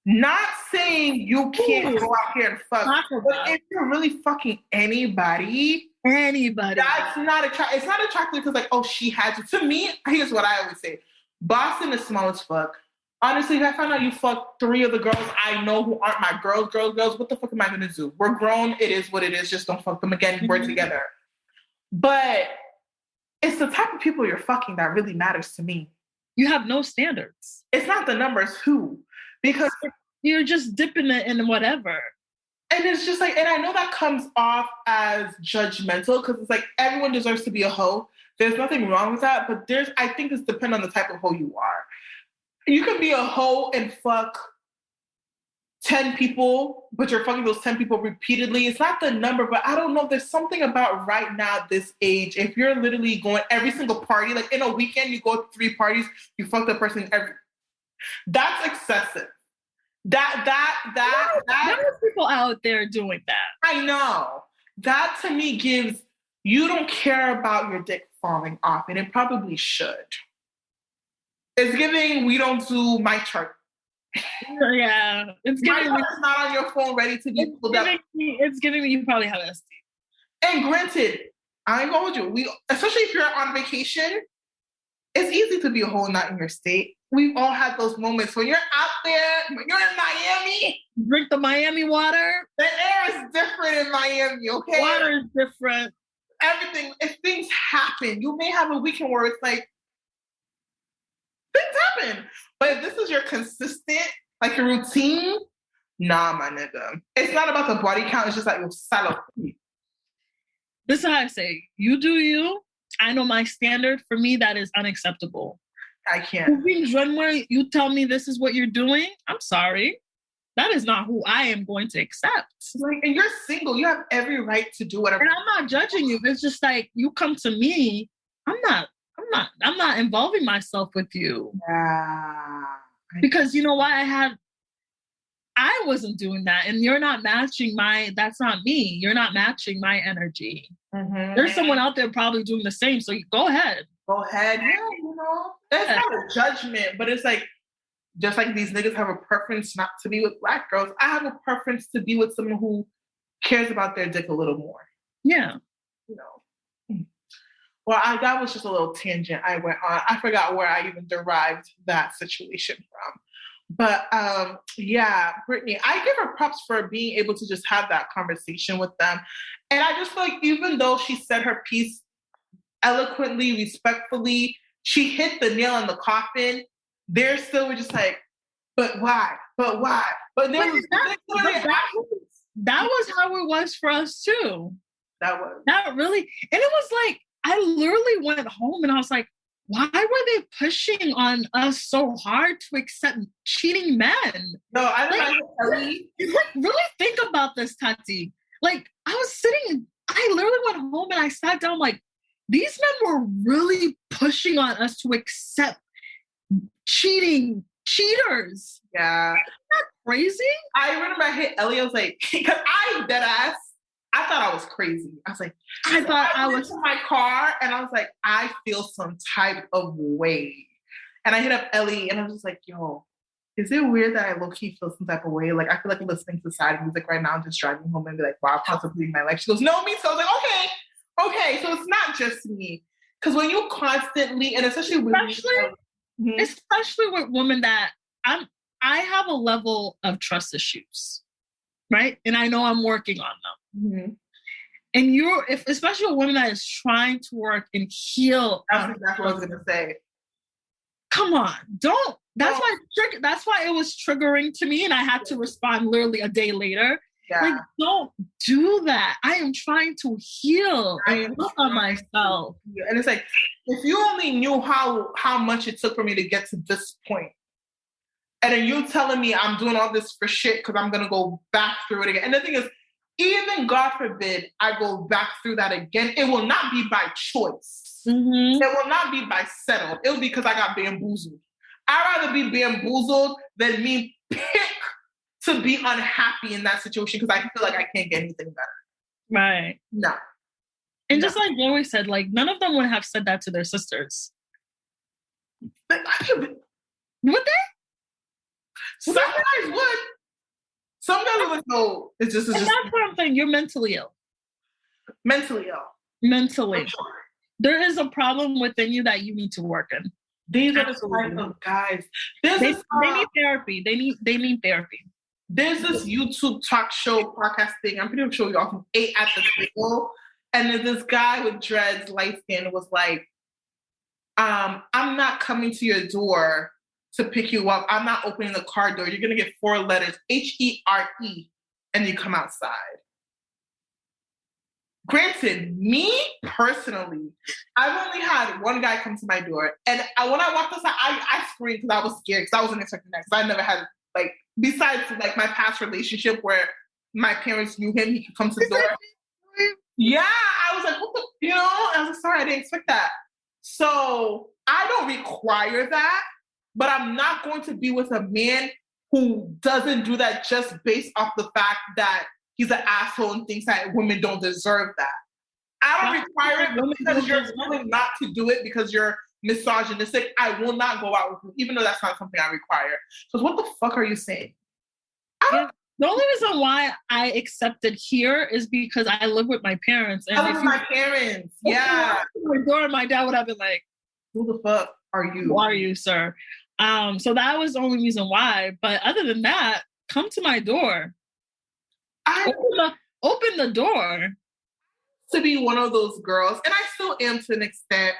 Not saying you can't go out here and fuck, but if you're really fucking anybody, that's not attractive. It's not attractive because, like, oh, she had to. To me, here's what I always say: Boston is small as fuck. Honestly, if I find out you fuck 3 of the girls I know who aren't my girls, what the fuck am I gonna do? We're grown. It is what it is. Just don't fuck them again. We're together. But it's the type of people you're fucking that really matters to me. You have no standards. It's not the numbers who, because you're just dipping it in whatever. And it's just like, and I know that comes off as judgmental because it's like everyone deserves to be a hoe. There's nothing wrong with that, but I think it's depend on the type of hoe you are. You can be a hoe and fuck 10 people, but you're fucking those 10 people repeatedly. It's not the number, but I don't know. There's something about right now at this age. If you're literally going every single party, like in a weekend, you go to 3 parties, you fuck the person that's excessive. There's people out there doing that. I know. That to me gives, you don't care about your dick falling off, and it probably should. It's giving, we don't do my chart. Yeah. It's giving me, it's not on your phone ready to be pulled up. It's giving me you probably have ST. And granted, I ain't gonna hold you. Especially if you're on vacation, it's easy to be a hoe not in your state. We've all had those moments when you're out there, when you're in Miami. Drink the Miami water. The air is different in Miami, okay? Water is different. Everything, if things happen, you may have a weekend where it's like, things happen. But if this is your consistent, like your routine, nah, my nigga. It's not about the body count, it's just like your salad. This is how I say, you do you. I know my standard. For me, that is unacceptable. I can't. When you tell me this is what you're doing, I'm sorry. That is not who I am going to accept. Like, and you're single. You have every right to do whatever. And I'm not judging you. It's just like you come to me. I'm not involving myself with you. Yeah. Because you know what? I wasn't doing that. And you're not matching that's not me. You're not matching my energy. Mm-hmm. There's someone out there probably doing the same. So go ahead. Go ahead. Yeah, you know. It's not a judgment, but it's like, just like these niggas have a preference not to be with Black girls, I have a preference to be with someone who cares about their dick a little more. Yeah. You know. Well, that was just a little tangent I went on. I forgot where I even derived that situation from. But yeah, Brittany, I give her props for being able to just have that conversation with them. And I just feel like even though she said her piece eloquently, respectfully, she hit the nail in the coffin, they're still just like, but why? But why? But that was how it was for us too. That was. That really, and it was like, I literally went home and I was like, why were they pushing on us so hard to accept cheating men? No, I don't really think about this, Tati. Like, I was sitting, I literally went home and I sat down like, these men were really pushing on us to accept cheaters. Yeah. Isn't that crazy? I remember I hit Ellie, I was like, because I thought I was crazy. I was like, I was in my car and I was like, I feel some type of way. And I hit up Ellie and I was just like, yo, is it weird that I low-key feel some type of way? Like, I feel like listening to sad music right now and just driving home and be like, wow, contemplating my life. She goes, no, me too. I was like, okay, so it's not just me. Because when you constantly, and especially with women that I have a level of trust issues, right? And I know I'm working on them. Mm-hmm. And especially a woman that is trying to work and heal. That's exactly what I was going to say. Come on, don't That's why it was triggering to me, and I had to respond literally a day later. Yeah. Like, don't do that. I am trying to heal and work on myself. And it's like, if you only knew how much it took for me to get to this point, and then you telling me I'm doing all this for shit because I'm gonna go back through it again. And the thing is, even God forbid I go back through that again, it will not be by choice. Mm-hmm. It will not be by settled. It will be because I got bamboozled. I'd rather be bamboozled than me pick to be unhappy in that situation because I feel like I can't get anything better. Right. No. And just like Joey said, like, none of them would have said that to their sisters. Would they? Some guys would. Some guys would go, it's just... That's what I'm saying. You're mentally ill. Mentally ill. Mentally. Sure. There is a problem within you that you need to work in. These are the type of guys. They need therapy. They need therapy. There's this YouTube talk show podcast thing. I'm pretty sure y'all ate at the table. And then this guy with dreads, light skin, was like, I'm not coming to your door to pick you up. I'm not opening the car door. You're going to get 4 letters, HERE, and you come outside. Granted, me personally, I've only had one guy come to my door. And when I walked outside, I screamed because I was scared because I wasn't expecting that. Because I never had, like, besides, like, my past relationship where my parents knew him, he could come to the door. Yeah, I was like, what the, you know? I was like, sorry, I didn't expect that. So I don't require that, but I'm not going to be with a man who doesn't do that just based off the fact that he's an asshole and thinks that women don't deserve that. I don't require it because you're willing not to do it because you're misogynistic. I will not go out with you, even though that's not something I require. So what the fuck are you saying? The only reason why I accepted here is because I live with my parents. And I live with my parents. Yeah. My door, my dad would have been like, who the fuck are you? Who are you, sir? So that was the only reason why. But other than that, come to my door. Open the door. To be one of those girls, and I still am to an extent,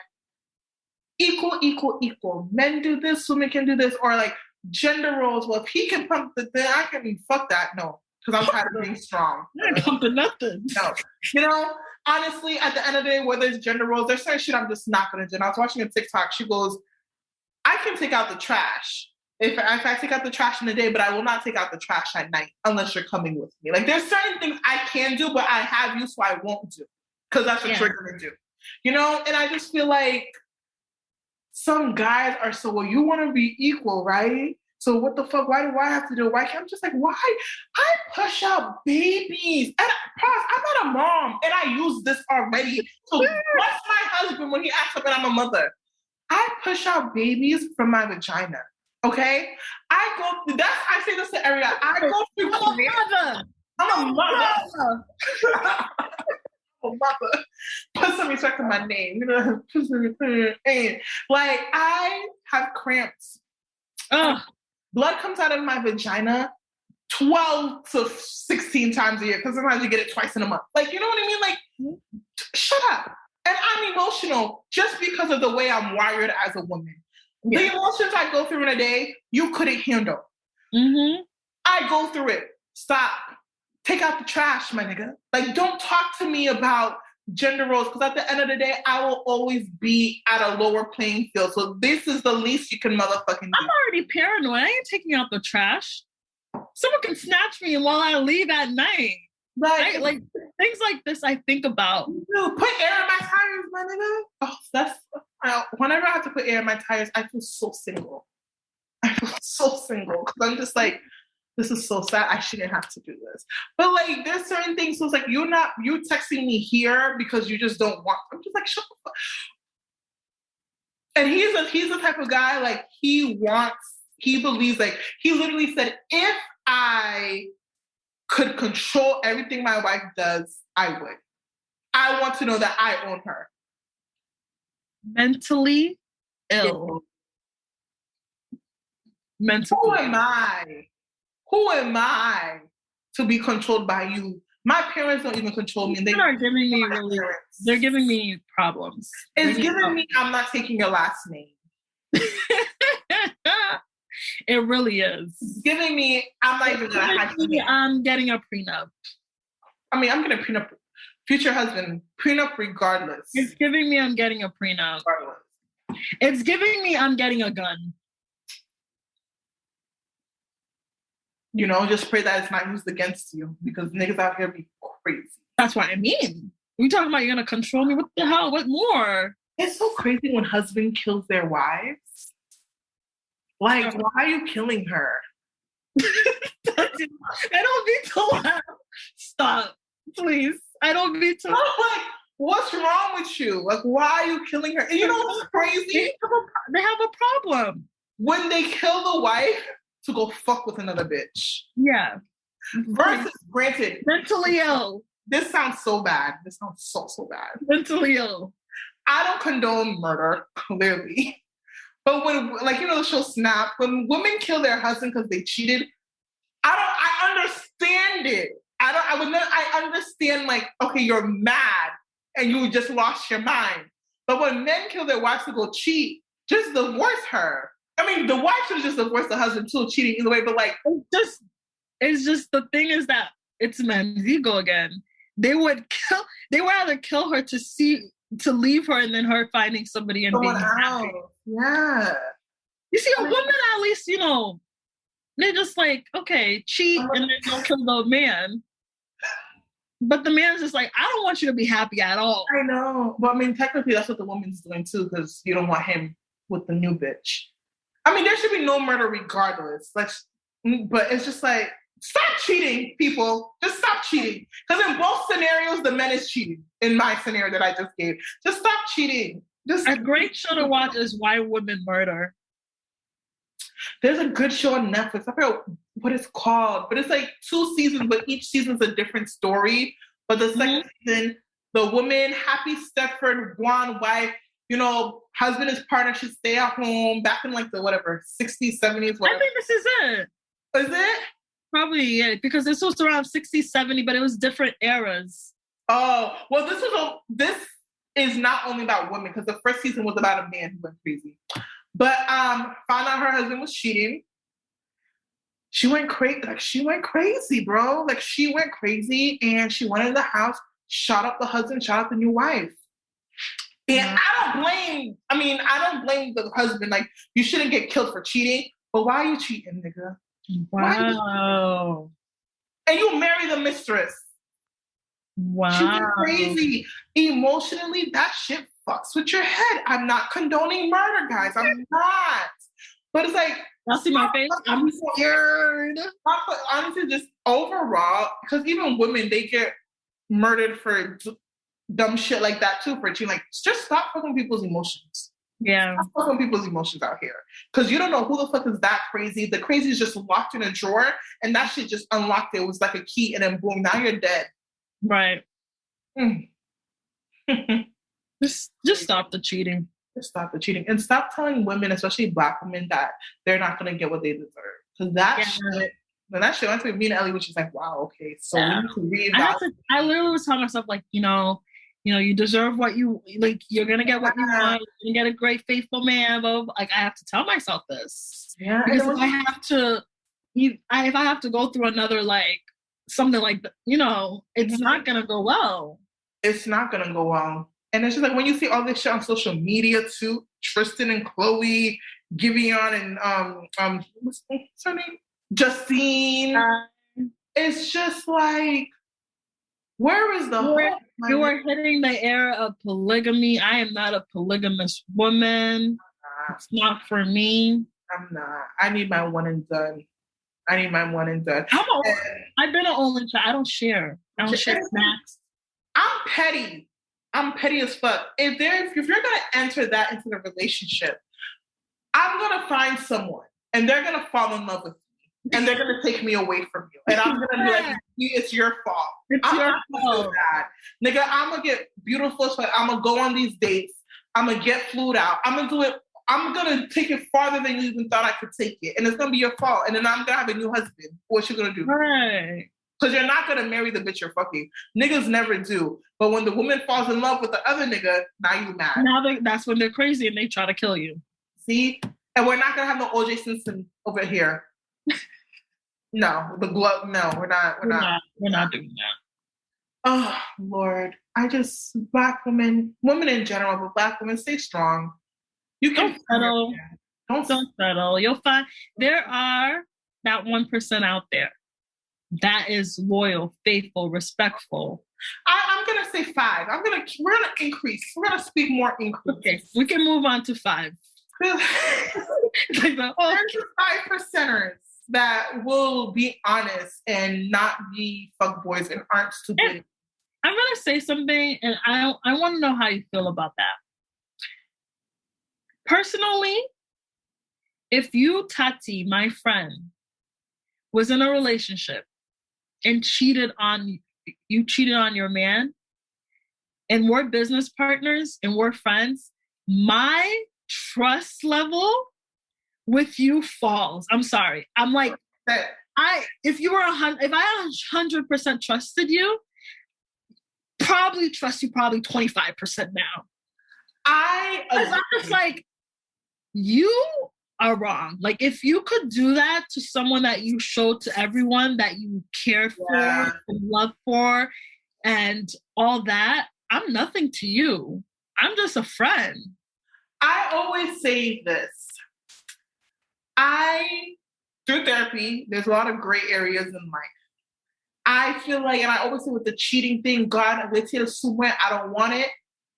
equal. Men do this, women can do this, or like gender roles. Well, if he can pump the thing, I can fuck that. No, because I'm tired of being strong. I ain't pumping nothing. No, you know, honestly, at the end of the day, whether it's gender roles, there's certain shit I'm just not gonna do. And I was watching a TikTok. She goes, "I can take out the trash if I take out the trash in the day, but I will not take out the trash at night unless you're coming with me." Like, there's certain things I can do, but I have you, so I won't do because that's what you're gonna do. You know, and I just feel like some guys are so, well, you want to be equal, right? So what the fuck? Why do I have to do it? Why can't I'm just like, why? I push out babies. And I'm not a mom. And I use this already. So bless my husband when he acts up and I'm a mother. I push out babies from my vagina. Okay? I say this to everyone. I go through I'm a mother. Oh, mother, put some respect on my name. You know, like, I have cramps. Blood comes out of my vagina 12 to 16 times a year because sometimes you get it twice in a month. Like, you know what I mean? Like, shut up. And I'm emotional just because of the way I'm wired as a woman. Yeah. The emotions I go through in a day, you couldn't handle. Mm-hmm. I go through it. Stop. Take out the trash, my nigga. Like, don't talk to me about gender roles because at the end of the day, I will always be at a lower playing field. So this is the least you can motherfucking do. I'm already paranoid. I ain't taking out the trash. Someone can snatch me while I leave at night. Right? Like, things like this I think about. Dude, put air in my tires, my nigga. Oh, whenever I have to put air in my tires, I feel so single. I feel so single because I'm just like, this is so sad. I shouldn't have to do this. But like, there's certain things. So it's like, you texting me here because you just don't want. I'm just like, shut the fuck. And he's the type of guy, like, he believes, like, he literally said, if I could control everything my wife does, I would. I want to know that I own her. Mentally ill. Mentally. Who am I to be controlled by you? My parents don't even control me. And they're giving me problems. It's giving me, I'm not taking your last name. It really is. It's giving me, I'm not even gonna have to. I'm getting a prenup. I mean, I'm gonna prenup. Future husband, prenup regardless. It's giving me I'm getting a prenup. Regardless. It's giving me I'm getting a gun. You know, just pray that it's not used against you because niggas out here be crazy. That's what I mean. We talking about you're gonna control me? What the hell? What more? It's so crazy when husband kills their wives. Like, why are you killing her? I don't mean to laugh. Stop, please. I don't mean to. I'm like, what's wrong with you? Like, why are you killing her? And you know what's crazy? They have a problem. When they kill the wife to go fuck with another bitch. Yeah. Versus, granted, Mentally ill. this sounds so bad. This sounds so bad. Mentally ill. I don't condone murder, clearly. But when, like, you know, the show Snap, when women kill their husband because they cheated, I understand it. I understand, like, okay, you're mad and you just lost your mind. But when men kill their wives to go cheat, just divorce her. I mean, the wife should have just divorced the husband too, cheating either way, but like... It's just, the thing is that it's men's ego again. They would rather kill her to leave her and then her finding somebody and being happy. Yeah. You see, a woman at least, you know, they're just like, okay, cheat and then don't kill the man. But the man's just like, I don't want you to be happy at all. I know. But I mean, technically that's what the woman's doing too, because you don't want him with the new bitch. I mean, there should be no murder regardless. Like, but it's just like, stop cheating, people. Just stop cheating. Because in both scenarios, the man is cheating. In my scenario that I just gave. Just stop cheating. A great show to watch is Why Women Murder. There's a good show on Netflix. I forget what it's called. But it's like 2 seasons, but each season's a different story. But the second season, the woman, happy Stepford Juan wife, you know, husband is partner, should stay at home back in like the 60s, 70s, whatever. I think this is it. Is it? Probably, yeah, because this was around 60, 70, but it was different eras. Oh, well, this is not only about women, because the first season was about a man who went crazy. But found out her husband was cheating. She went crazy. Like, she went crazy, bro. Like, she went crazy, and she went in the house, shot up the husband, shot up the new wife. And I don't blame the husband. Like, you shouldn't get killed for cheating, but why are you cheating, nigga? Wow. And you marry the mistress. Wow. She went crazy. Emotionally, that shit fucks with your head. I'm not condoning murder, guys. I'm not. But it's like... Y'all see my face? I'm scared. Honestly, just overall, because even women, they get murdered for dumb shit like that too, for cheating. Like, just stop fucking people's emotions. Yeah. Stop fucking people's emotions out here. Because you don't know who the fuck is that crazy. The crazy is just locked in a drawer, and that shit just unlocked it. It was like a key, and then boom, now you're dead. Right. Just stop the cheating. Just stop the cheating. And stop telling women, especially Black women, that they're not going to get what they deserve. Because that shit... When that shit went to me and Ellie, which is like, wow, okay, so we need to reevaluate. I literally was telling myself, like, you know, you deserve what you, like, you're going to get what you want. You're going to get a great, faithful man. But, like, I have to tell myself this. Yeah. Because if I have to go through another, like, something like that, you know, it's not going to go well. It's not going to go well. And it's just like, when you see all this shit on social media, too, Tristan and Chloe, Giveon and, what's her name? Justine. It's just like, where is the hope? You are hitting the era of polygamy. I am not a polygamous woman. It's not for me. I'm not. I need my one and done. I've been an only child. I don't share. I don't share snacks. I'm petty as fuck. If you're gonna enter that into the relationship, I'm gonna find someone and they're gonna fall in love with me. And they're going to take me away from you. And I'm going to be like, it's your fault. It's your fault. Nigga, I'm going to get beautiful. So I'm going to go on these dates. I'm going to get flued out. I'm going to do it. I'm going to take it farther than you even thought I could take it. And it's going to be your fault. And then I'm going to have a new husband. What you going to do? Right. Because you're not going to marry the bitch you're fucking. Niggas never do. But when the woman falls in love with the other nigga, now you mad. Now that's when they're crazy and they try to kill you. See? And we're not gonna have no OJ Simpson over here. No, the glove. No, we're not. We're not doing that. Oh Lord, Black women in general, but Black women, stay strong. You can Don't settle. Don't settle. You'll find there are that 1% out there that is loyal, faithful, respectful. I'm gonna say 5. We're gonna increase. We're gonna speak more increase. Okay, we can move on to 5. There's 5%ers that will be honest and not be fuckboys and aren't stupid. And I'm gonna say something, and I want to know how you feel about that. Personally, if you, Tati, my friend, was in a relationship and cheated on your man, and we're business partners and we're friends, my trust level with you falls. I'm sorry. I'm like, if I 100% trusted you, probably trust you 25% now. I'm just like, you are wrong. Like, if you could do that to someone that you showed to everyone that you cared for and loved for and all that, I'm nothing to you. I'm just a friend. I always say this. Through therapy, there's a lot of gray areas in life. I feel like, and I always say with the cheating thing, God, I don't want it.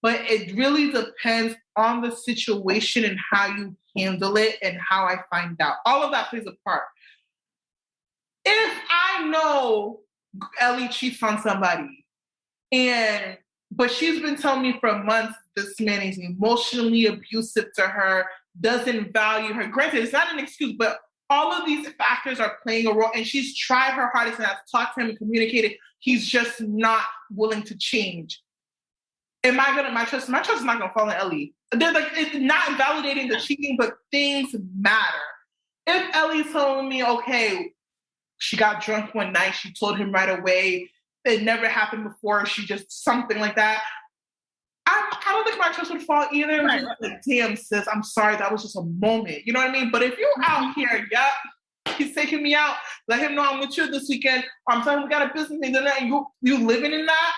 But it really depends on the situation and how you handle it and how I find out. All of that plays a part. If I know Ellie cheats on somebody, but she's been telling me for months this man is emotionally abusive to her, doesn't value her. Granted, it's not an excuse, but all of these factors are playing a role, and she's tried her hardest and I've talked to him and communicated. He's just not willing to change. My trust is not gonna fall on Ellie. They're like, it's not invalidating the cheating, but things matter. If Ellie's telling me, okay, she got drunk one night, she told him right away, it never happened before, she just something like that, I don't think my trust would fall either. Right. Like, damn, sis, I'm sorry, that was just a moment. You know what I mean? But if you're out here, he's taking me out, let him know I'm with you this weekend, or I'm telling him we got a business thing, and you living in that,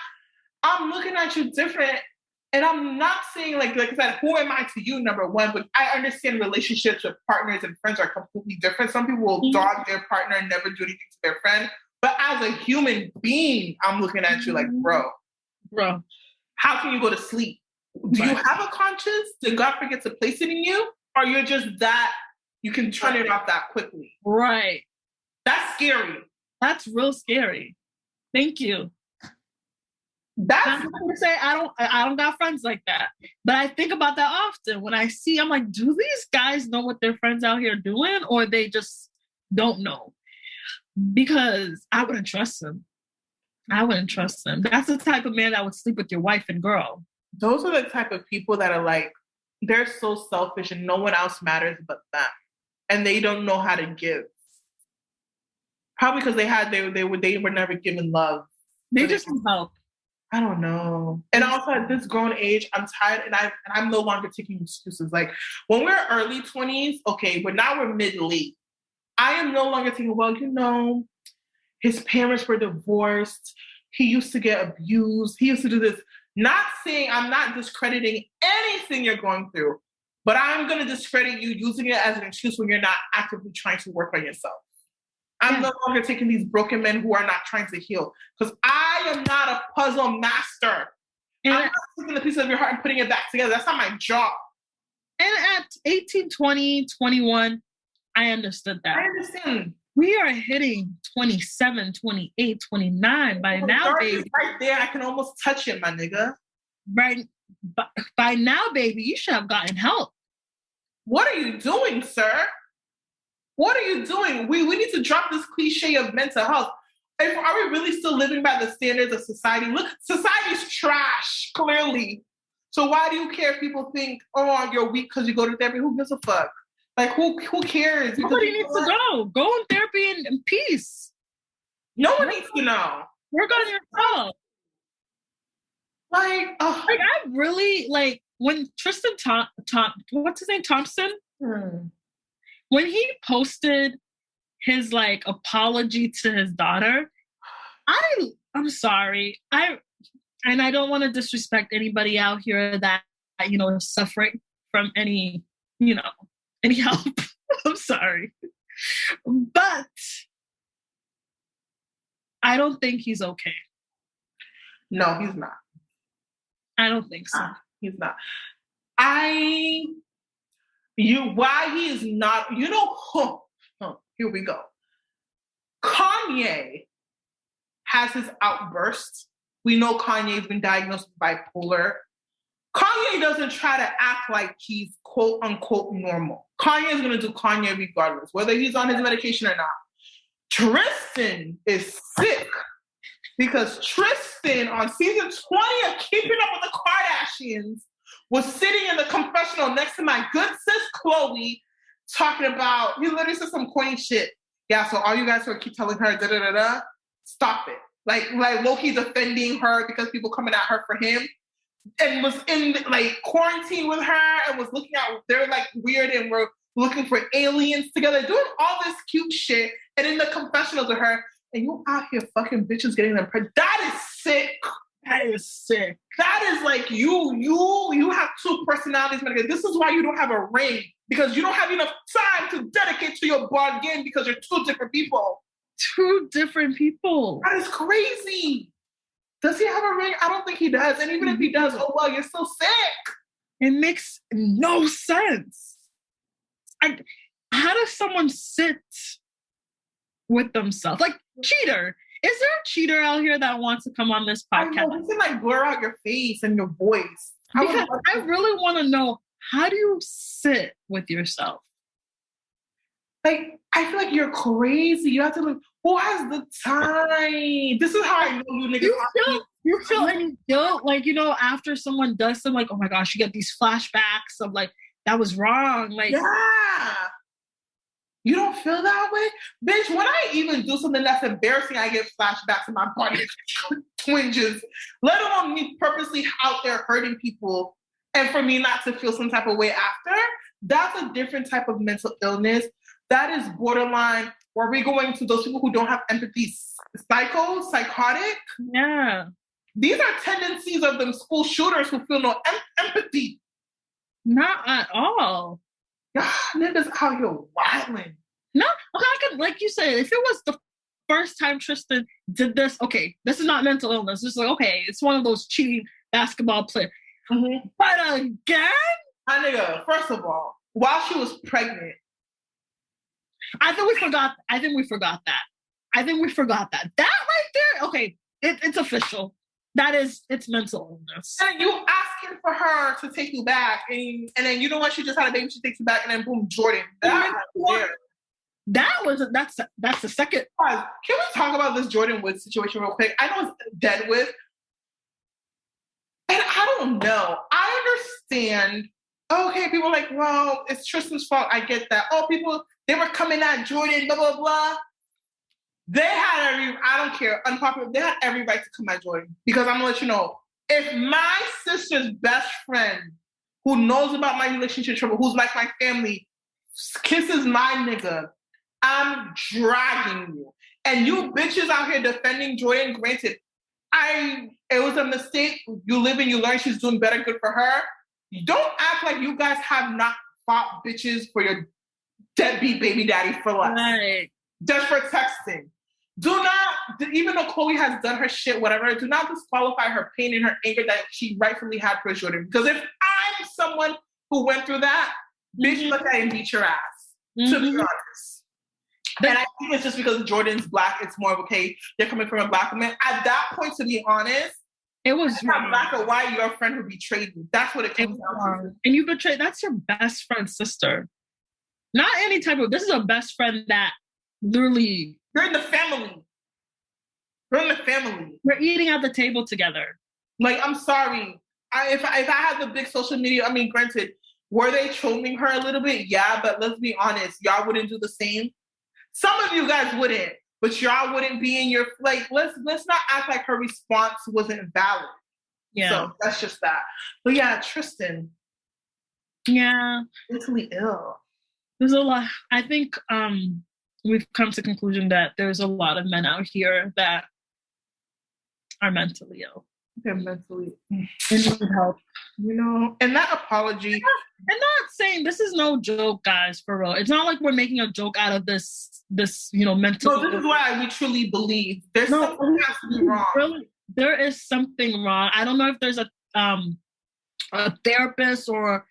I'm looking at you different. And I'm not saying, like I said, who am I to you, number one, but I understand relationships with partners and friends are completely different. Some people will dog their partner and never do anything to their friend. But as a human being, I'm looking at you like, bro, how can you go to sleep? Do you have a conscience? Did God forget to place it in you? Or you're just that, you can turn it off that quickly? Right. That's scary. That's real scary. Thank you. That's what I'm saying. I don't got friends like that. But I think about that often. When I see, I'm like, do these guys know what their friends out here doing? Or they just don't know? Because I wouldn't trust them. That's the type of man that would sleep with your wife and girl. Those are the type of people that are like, they're so selfish and no one else matters but them. And they don't know how to give. Probably because they were never given love. They just need help. I don't know. And also at this grown age, I'm tired and I'm no longer taking excuses. Like when we're early 20s, okay, but now we're mid-late. I am no longer thinking, well, his parents were divorced. He used to get abused. He used to do this. Not saying I'm not discrediting anything you're going through, but I'm going to discredit you using it as an excuse when you're not actively trying to work on yourself. I'm no longer taking these broken men who are not trying to heal because I am not a puzzle master. And I'm not taking the piece of your heart and putting it back together. That's not my job. And at 18, 20, 21, I understood that. I understand. We are hitting 27, 28, 29 by now, baby. Right there, I can almost touch it, my nigga. Right. By now, baby, you should have gotten help. What are you doing, sir? What are you doing? We need to drop this cliche of mental health. Are we really still living by the standards of society? Look, society's trash, clearly. So why do you care if people think, oh, you're weak because you go to therapy? Who gives a fuck? Like, who cares? Nobody needs to go. Go in therapy in peace. No one needs to know. Work on yourself. Like I really, like, when Tristan what's his name? Thompson? when he posted his like apology to his daughter, I'm sorry. I don't want to disrespect anybody out here that, you know, is suffering from any, you know, any help. I'm sorry. But I don't think he's okay. No, he's not. I don't think so. He's not. Why he is not, you know, here we go. Kanye has his outbursts. We know Kanye's been diagnosed with bipolar. Kanye doesn't try to act like he's quote unquote normal. Kanye is going to do Kanye regardless, whether he's on his medication or not. Tristan is sick because Tristan on season 20 of Keeping Up with the Kardashians was sitting in the confessional next to my good sis Chloe talking about, he literally said some corny shit. Yeah, so all you guys who keep telling her da-da-da-da, stop it. Like Loki's offending her because people coming at her for him, and was in like quarantine with her and was looking at, they're like weird and were looking for aliens together, doing all this cute shit, and in the confessionals with her, and you out here fucking bitches getting them pregnant. That is sick. That is sick. That is like you have two personalities. This is why you don't have a ring, because you don't have enough time to dedicate to your bargain because you're two different people. Two different people. That is crazy. Does he have a ring? I don't think he does. And even if he does, oh well, you're still sick. It makes no sense. How does someone sit with themselves? Like, cheater. Is there a cheater out here that wants to come on this podcast? I know, he can like blur out your face and your voice. Because I really want to know, how do you sit with yourself? Like, I feel like you're crazy. You have to like, who has the time? This is how I know you niggas. You feel any guilt? Like, you know, after someone does something, like, oh my gosh, you get these flashbacks of like, that was wrong. Like, yeah. You don't feel that way? Bitch, when I even do something that's embarrassing, I get flashbacks in my body, twinges, let alone me purposely out there hurting people and for me not to feel some type of way after. That's a different type of mental illness. That is borderline. Where we going to those people who don't have empathy, psychotic? Yeah. These are tendencies of them school shooters who feel no empathy. Not at all. God, niggas out here wilding. No, I could, like you said, if it was the first time Tristan did this, okay, this is not mental illness. It's like, okay, it's one of those cheating basketball players. Mm-hmm. But again? My nigga, first of all, while she was pregnant, I think we forgot that. I think we forgot that. That right there, okay, it's official. It's mental illness. And you asking for her to take you back, and then you know what? She just had a baby. She takes you back, and then boom, Jordan. That's the second. Can we talk about this Jordan Woods situation real quick? I know it's dead with, and I don't know. I understand. Okay, people are like, well, it's Tristan's fault. I get that. Oh, people, they were coming at Jordan, blah blah blah. They had I don't care, unpopular, they had every right to come at Jordan. Because I'm gonna let you know, if my sister's best friend who knows about my relationship trouble, who's like my family, kisses my nigga, I'm dragging you. And you bitches out here defending Jordan, granted, it was a mistake. You live and you learn, she's doing better, good for her. Don't act like you guys have not fought bitches for your deadbeat baby daddy for less. Right. Just for texting. Do not, even though Chloe has done her shit, whatever, do not disqualify her pain and her anger that she rightfully had for Jordan. Because if I'm someone who went through that, bitch, look at it and beat your ass. To be honest. And I think it's just because Jordan's black, it's more of, okay, they're coming from a black woman. At that point, to be honest, it was not black or white, your friend who betrayed you. That's what it comes down to. And you betrayed, that's your best friend's sister. Not any type of, this is a best friend that literally, you're in the family. You're in the family. We're eating at the table together. Like, I'm sorry. If I had the big social media, I mean, granted, were they trolling her a little bit? Yeah, but let's be honest. Y'all wouldn't do the same. Some of you guys wouldn't, but y'all wouldn't be in your, like, let's not act like her response wasn't valid. Yeah. So that's just that. But yeah, Tristan. Yeah. Mentally ill. There's a lot. I think we've come to the conclusion that there's a lot of men out here that are mentally ill. They're mentally They need help. You know, and that apology. I'm not saying this is no joke, guys, for real. It's not like we're making a joke out of this mental. No, this is why we truly believe there's something has to be wrong. Really, there is something wrong. I don't know if there's a therapist or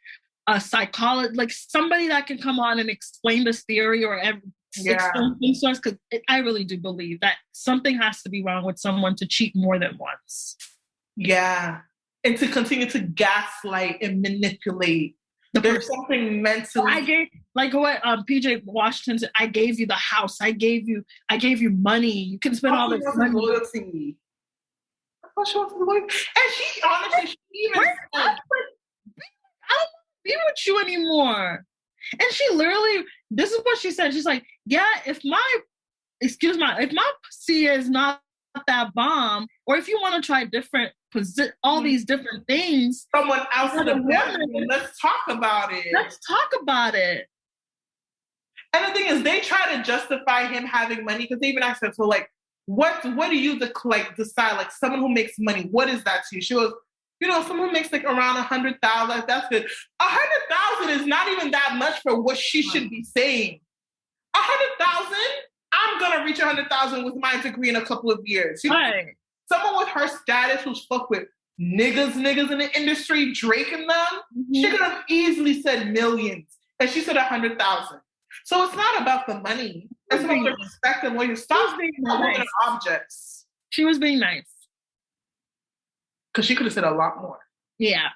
a psychologist, like somebody that can come on and explain this theory or explain things to us, because I really do believe that something has to be wrong with someone to cheat more than once. Yeah. And to continue to gaslight and manipulate. There's something mentally. I gave, like what PJ Washington said, I gave you the house. I gave you money. You can spend all this money. Loyalty. And she honestly, she even said, I don't want to be with you anymore. And she literally, this is what she said. She's like, yeah, if my pussy is not that bomb, or if you want to try all these different things, someone else in the bedroom, let's talk about it. And the thing is, they try to justify him having money, because they even asked her, so like, what do you decide? Like, someone who makes money, what is that to you? She goes, someone who makes like around 100,000, that's good. 100,000 is not even that much for what she should be saying. 100,000, I'm gonna reach 100,000 with my degree in a couple of years. Right. Someone with her status who's fucked with niggas in the industry, Drake and them, she could have easily said millions, and she said 100,000. So it's not about the money. It's about the respect and what you stop being nice. Objects. She was being nice. Because she could have said a lot more. Yeah.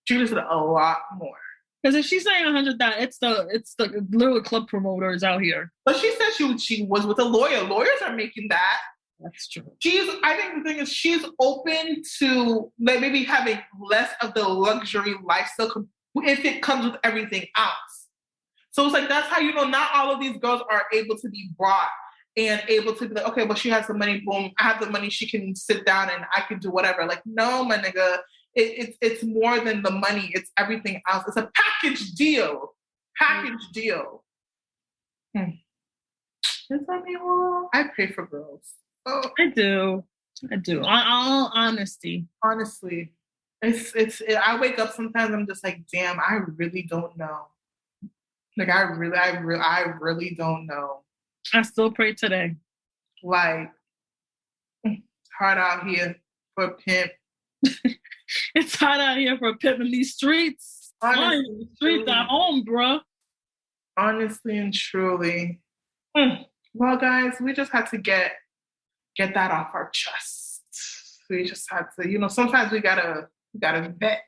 She could have said a lot more. Because if she's saying 100,000, it's the little club promoters out here. But she said she was with a lawyer. Lawyers are making that. That's true. I think the thing is, she's open to maybe having less of the luxury lifestyle if it comes with everything else. So it's like, that's how, not all of these girls are able to be brought and able to be like, okay, well, she has the money, boom, I have the money, she can sit down and I can do whatever. Like, no, my nigga, it's more than the money, it's everything else. It's a package deal. I pray for girls. Oh. I do. On all honesty. Honestly, I wake up sometimes, I'm just like, damn, I really don't know. Like, I really don't know. I still pray today. Like, hard out here for a pimp. It's hot out here for a pimp in these streets. Honestly, streets at home, bro. Honestly and truly. Well, guys, we just had to get that off our chest. We just had to, sometimes we gotta vet.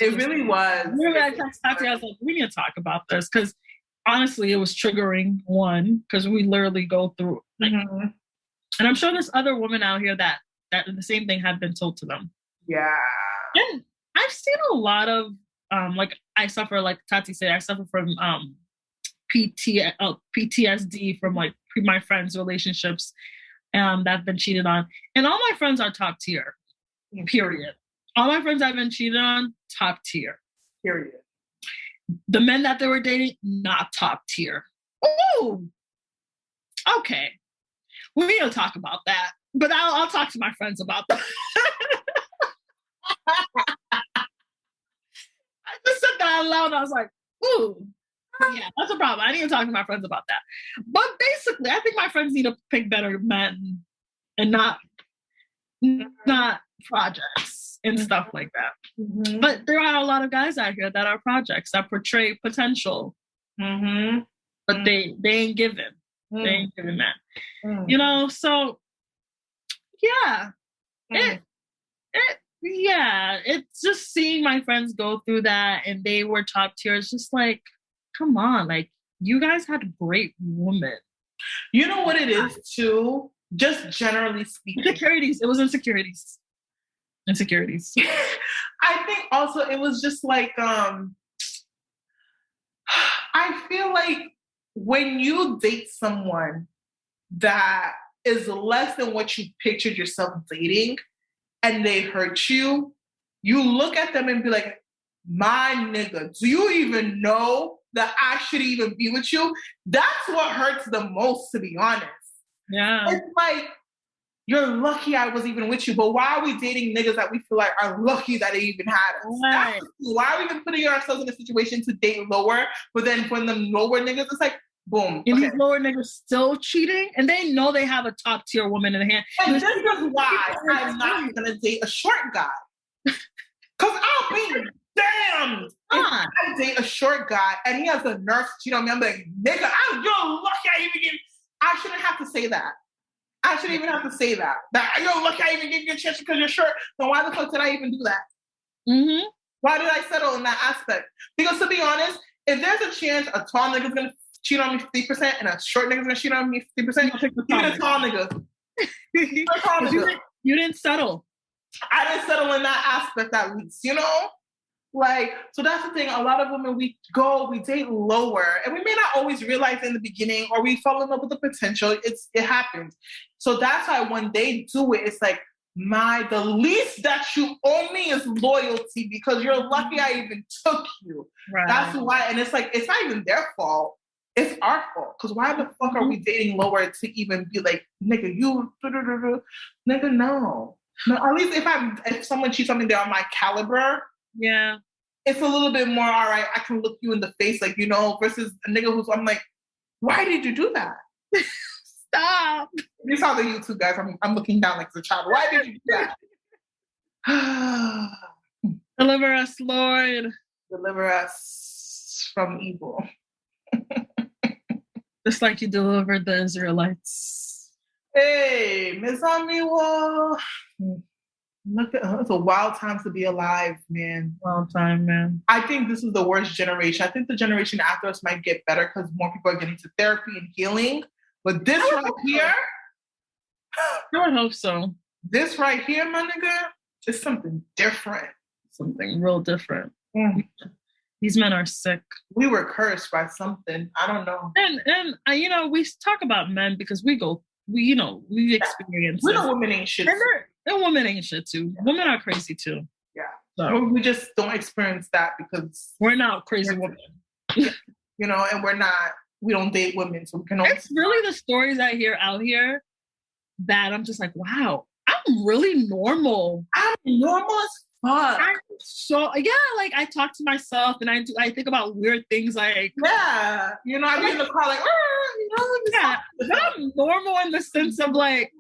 It really was. I was like, we need to talk about this, because honestly, it was triggering, one, because we literally go through, and I'm sure there's other women out here that the same thing had been told to them. Yeah. And I've seen a lot of, I suffer, like Tati said, I suffer from PTSD from like my friends' relationships that have been cheated on. And all my friends are top tier, period. All my friends I've been cheated on, top tier. Period. The men that they were dating, not top tier. Ooh. Okay. We need to talk about that. But I'll talk to my friends about that. I just said that out loud and I was like, ooh. Yeah, that's a problem. I need to talk to my friends about that. But basically, I think my friends need to pick better men and not projects and stuff like that. But there are a lot of guys out here that are projects that portray potential, but they ain't giving. They ain't giving that. So yeah, it's just seeing my friends go through that, and they were top tier. It's just like, come on, like, you guys had great women. You know what it is too? Just generally speaking. Insecurities. It was insecurities. I think also it was just like, I feel like when you date someone that is less than what you pictured yourself dating and they hurt you, you look at them and be like, my nigga, do you even know that I shouldn't even be with you. That's what hurts the most, to be honest. Yeah. It's like, you're lucky I was even with you, but why are we dating niggas that we feel like are lucky that they even had us? Right. Why are we even putting ourselves in a situation to date lower, but then when the lower niggas, it's like, boom. And okay. these lower niggas still cheating, and they know they have a top tier woman in the hand. And this is why I'm not gonna date a short guy. Cause I'll be damned if I date a short guy and he has the nerve to cheat on me. I'm like, nigga, you're lucky I even get. I shouldn't have to say that. I shouldn't even have to say that. That you're lucky I even give you a chance because you're short. Then why the fuck did I even do that? Mm-hmm. Why did I settle in that aspect? Because to be honest, if there's a chance a tall nigga's gonna cheat on me 50% and a short nigga's gonna cheat on me 50%, give me the tall nigga. You didn't settle. I didn't settle in that aspect at least, you know? Like, so that's the thing. A lot of women, we date lower, and we may not always realize in the beginning, or we fall in love with the potential. It happens. So that's why when they do it, it's like, the least that you owe me is loyalty because you're lucky I even took you. Right. That's why, and it's like, it's not even their fault. It's our fault. Because why the fuck are we dating lower to even be like, nigga, you, nigga, no. No, at least if someone cheats on me, they're on my caliber. Yeah. It's a little bit more, all right, I can look you in the face, like, you know, versus a nigga who's, I'm like, why did you do that? Stop. You saw the YouTube guys, I'm looking down like the child. Why did you do that? Deliver us, Lord. Deliver us from evil. Just like you delivered the Israelites. Hey, Miss Amiwa. Look at it's a wild time to be alive, man. Wild time, man. I think this is the worst generation. I think the generation after us might get better because more people are getting to therapy and healing. But this right here, I would hope so. This right here, my nigga, is something different. Something real different. Mm. These men are sick. We were cursed by something. I don't know. And you know, we talk about men because we experience We know women ain't shit. And women ain't shit too. Women are crazy too. Yeah. So we just don't experience that because we're not crazy women. You know, and we don't date women, so we can only. It's really the stories I hear out here that I'm just like, wow, I'm really normal. I'm normal as fuck. Like I talk to myself and I think about weird things like you know, I be in the car like, I'm normal in the sense of like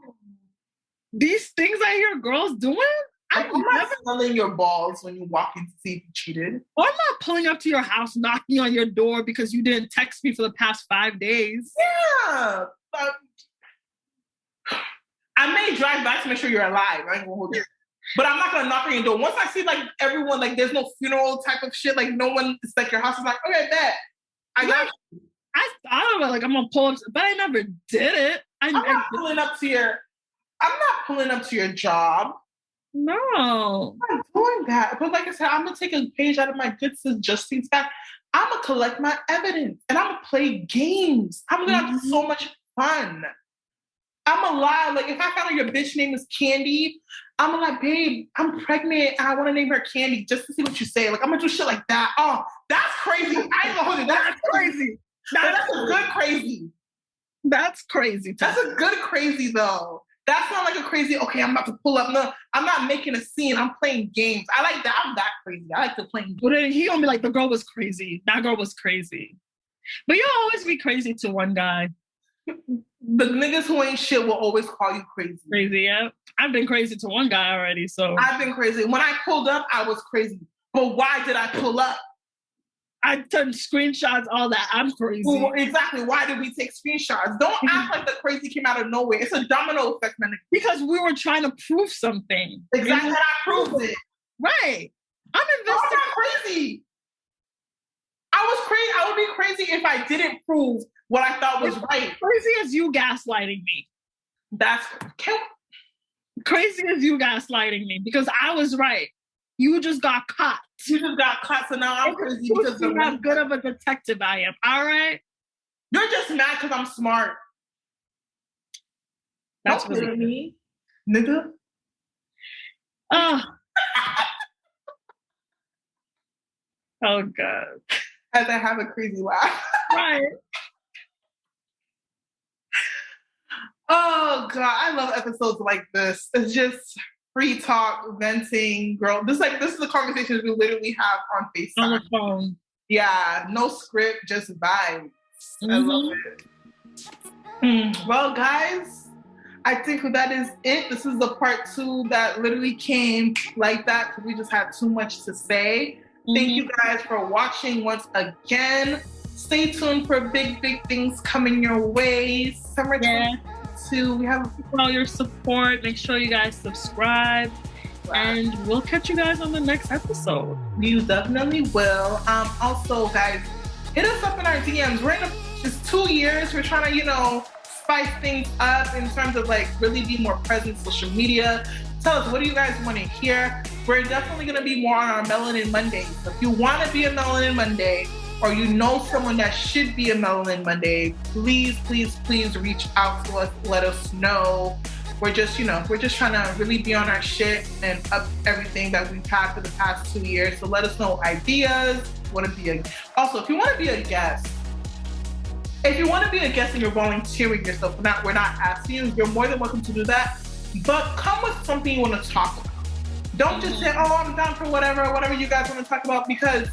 these things I hear girls doing. I'm not smelling your balls when you walk in to see if you cheated. Or I'm not pulling up to your house, knocking on your door because you didn't text me for the past 5 days. Yeah. I may drive back to make sure you're alive. I ain't gonna hold you. But I'm not gonna knock on your door. Once I see like everyone, like there's no funeral type of shit, like no one, it's like your house is like, okay, bet. I got you. I thought about like I'm gonna pull up, but I never did it. I'm not pulling up to your job. No. I'm not doing that. But like I said, I'm gonna take a page out of my good sis Justine's back. I'm gonna collect my evidence and I'm gonna play games. I'm gonna have so much fun. I'm gonna lie. Like if I found out your bitch name is Candy, I'm gonna like, babe, I'm pregnant and I want to name her Candy just to see what you say. Like I'm gonna do shit like that. Oh, that's crazy. I ain't gonna hold it. That's crazy. That's a good crazy. That's crazy. That's a good crazy though. That's not like a crazy, okay, I'm about to pull up. No, I'm not making a scene. I'm playing games. I like that. I'm that crazy. I like to play games. But then he gonna be like, the girl was crazy. That girl was crazy. But you'll always be crazy to one guy. The niggas who ain't shit will always call you crazy. Crazy, yeah. I've been crazy to one guy already, so. I've been crazy. When I pulled up, I was crazy. But why did I pull up? I took screenshots, all that. I'm crazy. Well, exactly. Why did we take screenshots? Don't act like the crazy came out of nowhere. It's a domino effect, man. Because we were trying to prove something. Exactly. And I proved it. Right. I'm invested. I'm not crazy. I was crazy. I would be crazy if I didn't prove what I thought was right. Crazy as you gaslighting me. Crazy as you gaslighting me because I was right. You just got caught. You just got caught, so now I'm crazy because of how good of a detective I am. All right? You're just mad because I'm smart. That's really me, nigga. Oh. Oh, God. as I have a crazy laugh. Right. Oh God, I love episodes like this. It's just free talk, venting, girl. This is the conversations we literally have on FaceTime. On the phone. Yeah, no script, just vibes. Mm-hmm. I love it. Well, guys, I think that is it. This is the part 2 that literally came like that because we just had too much to say. Thank you guys for watching once again. Stay tuned for big things coming your way. Summer 2022. We have all your support. Make sure you guys subscribe. And we'll catch you guys on the next episode. You definitely will. Also, guys, hit us up in our DMs. We're in just 2 years. We're trying to, spice things up in terms of like really be more present social media. Tell us, what do you guys want to hear? We're definitely going to be more on our Melanin Mondays. So if you want to be a Melanin Monday, or you know someone that should be a Melanin Monday, please reach out to us. Let us know. We're just trying to really be on our shit and up everything that we've had for the past 2 years. So let us know ideas. Also, if you want to be a guest, and you're volunteering yourself, we're not asking you, you're more than welcome to do that. But come with something you want to talk about. Don't just say, oh, I'm down for whatever you guys want to talk about, because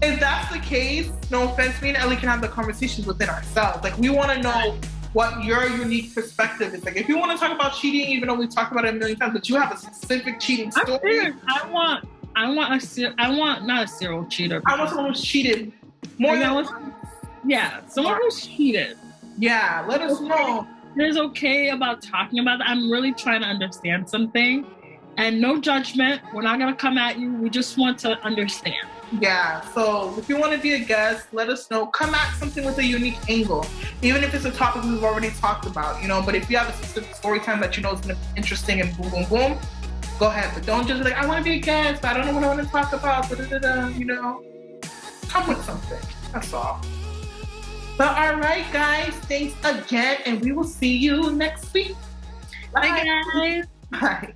if that's the case, no offense, me and Ellie can have the conversations within ourselves. Like, we want to know what your unique perspective is. Like, if you want to talk about cheating, even though we've talked about it a million times, but you have a specific cheating story. I want not a serial cheater. I want someone who's cheated someone who's cheated. Yeah, let us know. It's okay about talking about that. I'm really trying to understand something, and no judgment. We're not gonna come at you. We just want to understand. Yeah, so if you want to be a guest, let us know. Come at something with a unique angle, even if it's a topic we've already talked about, But if you have a specific story time that is going to be interesting and boom, boom, boom, go ahead. But don't just be like, I want to be a guest, but I don't know what I want to talk about. Come with something. That's all. But all right, guys, thanks again, and we will see you next week. Bye guys. Bye.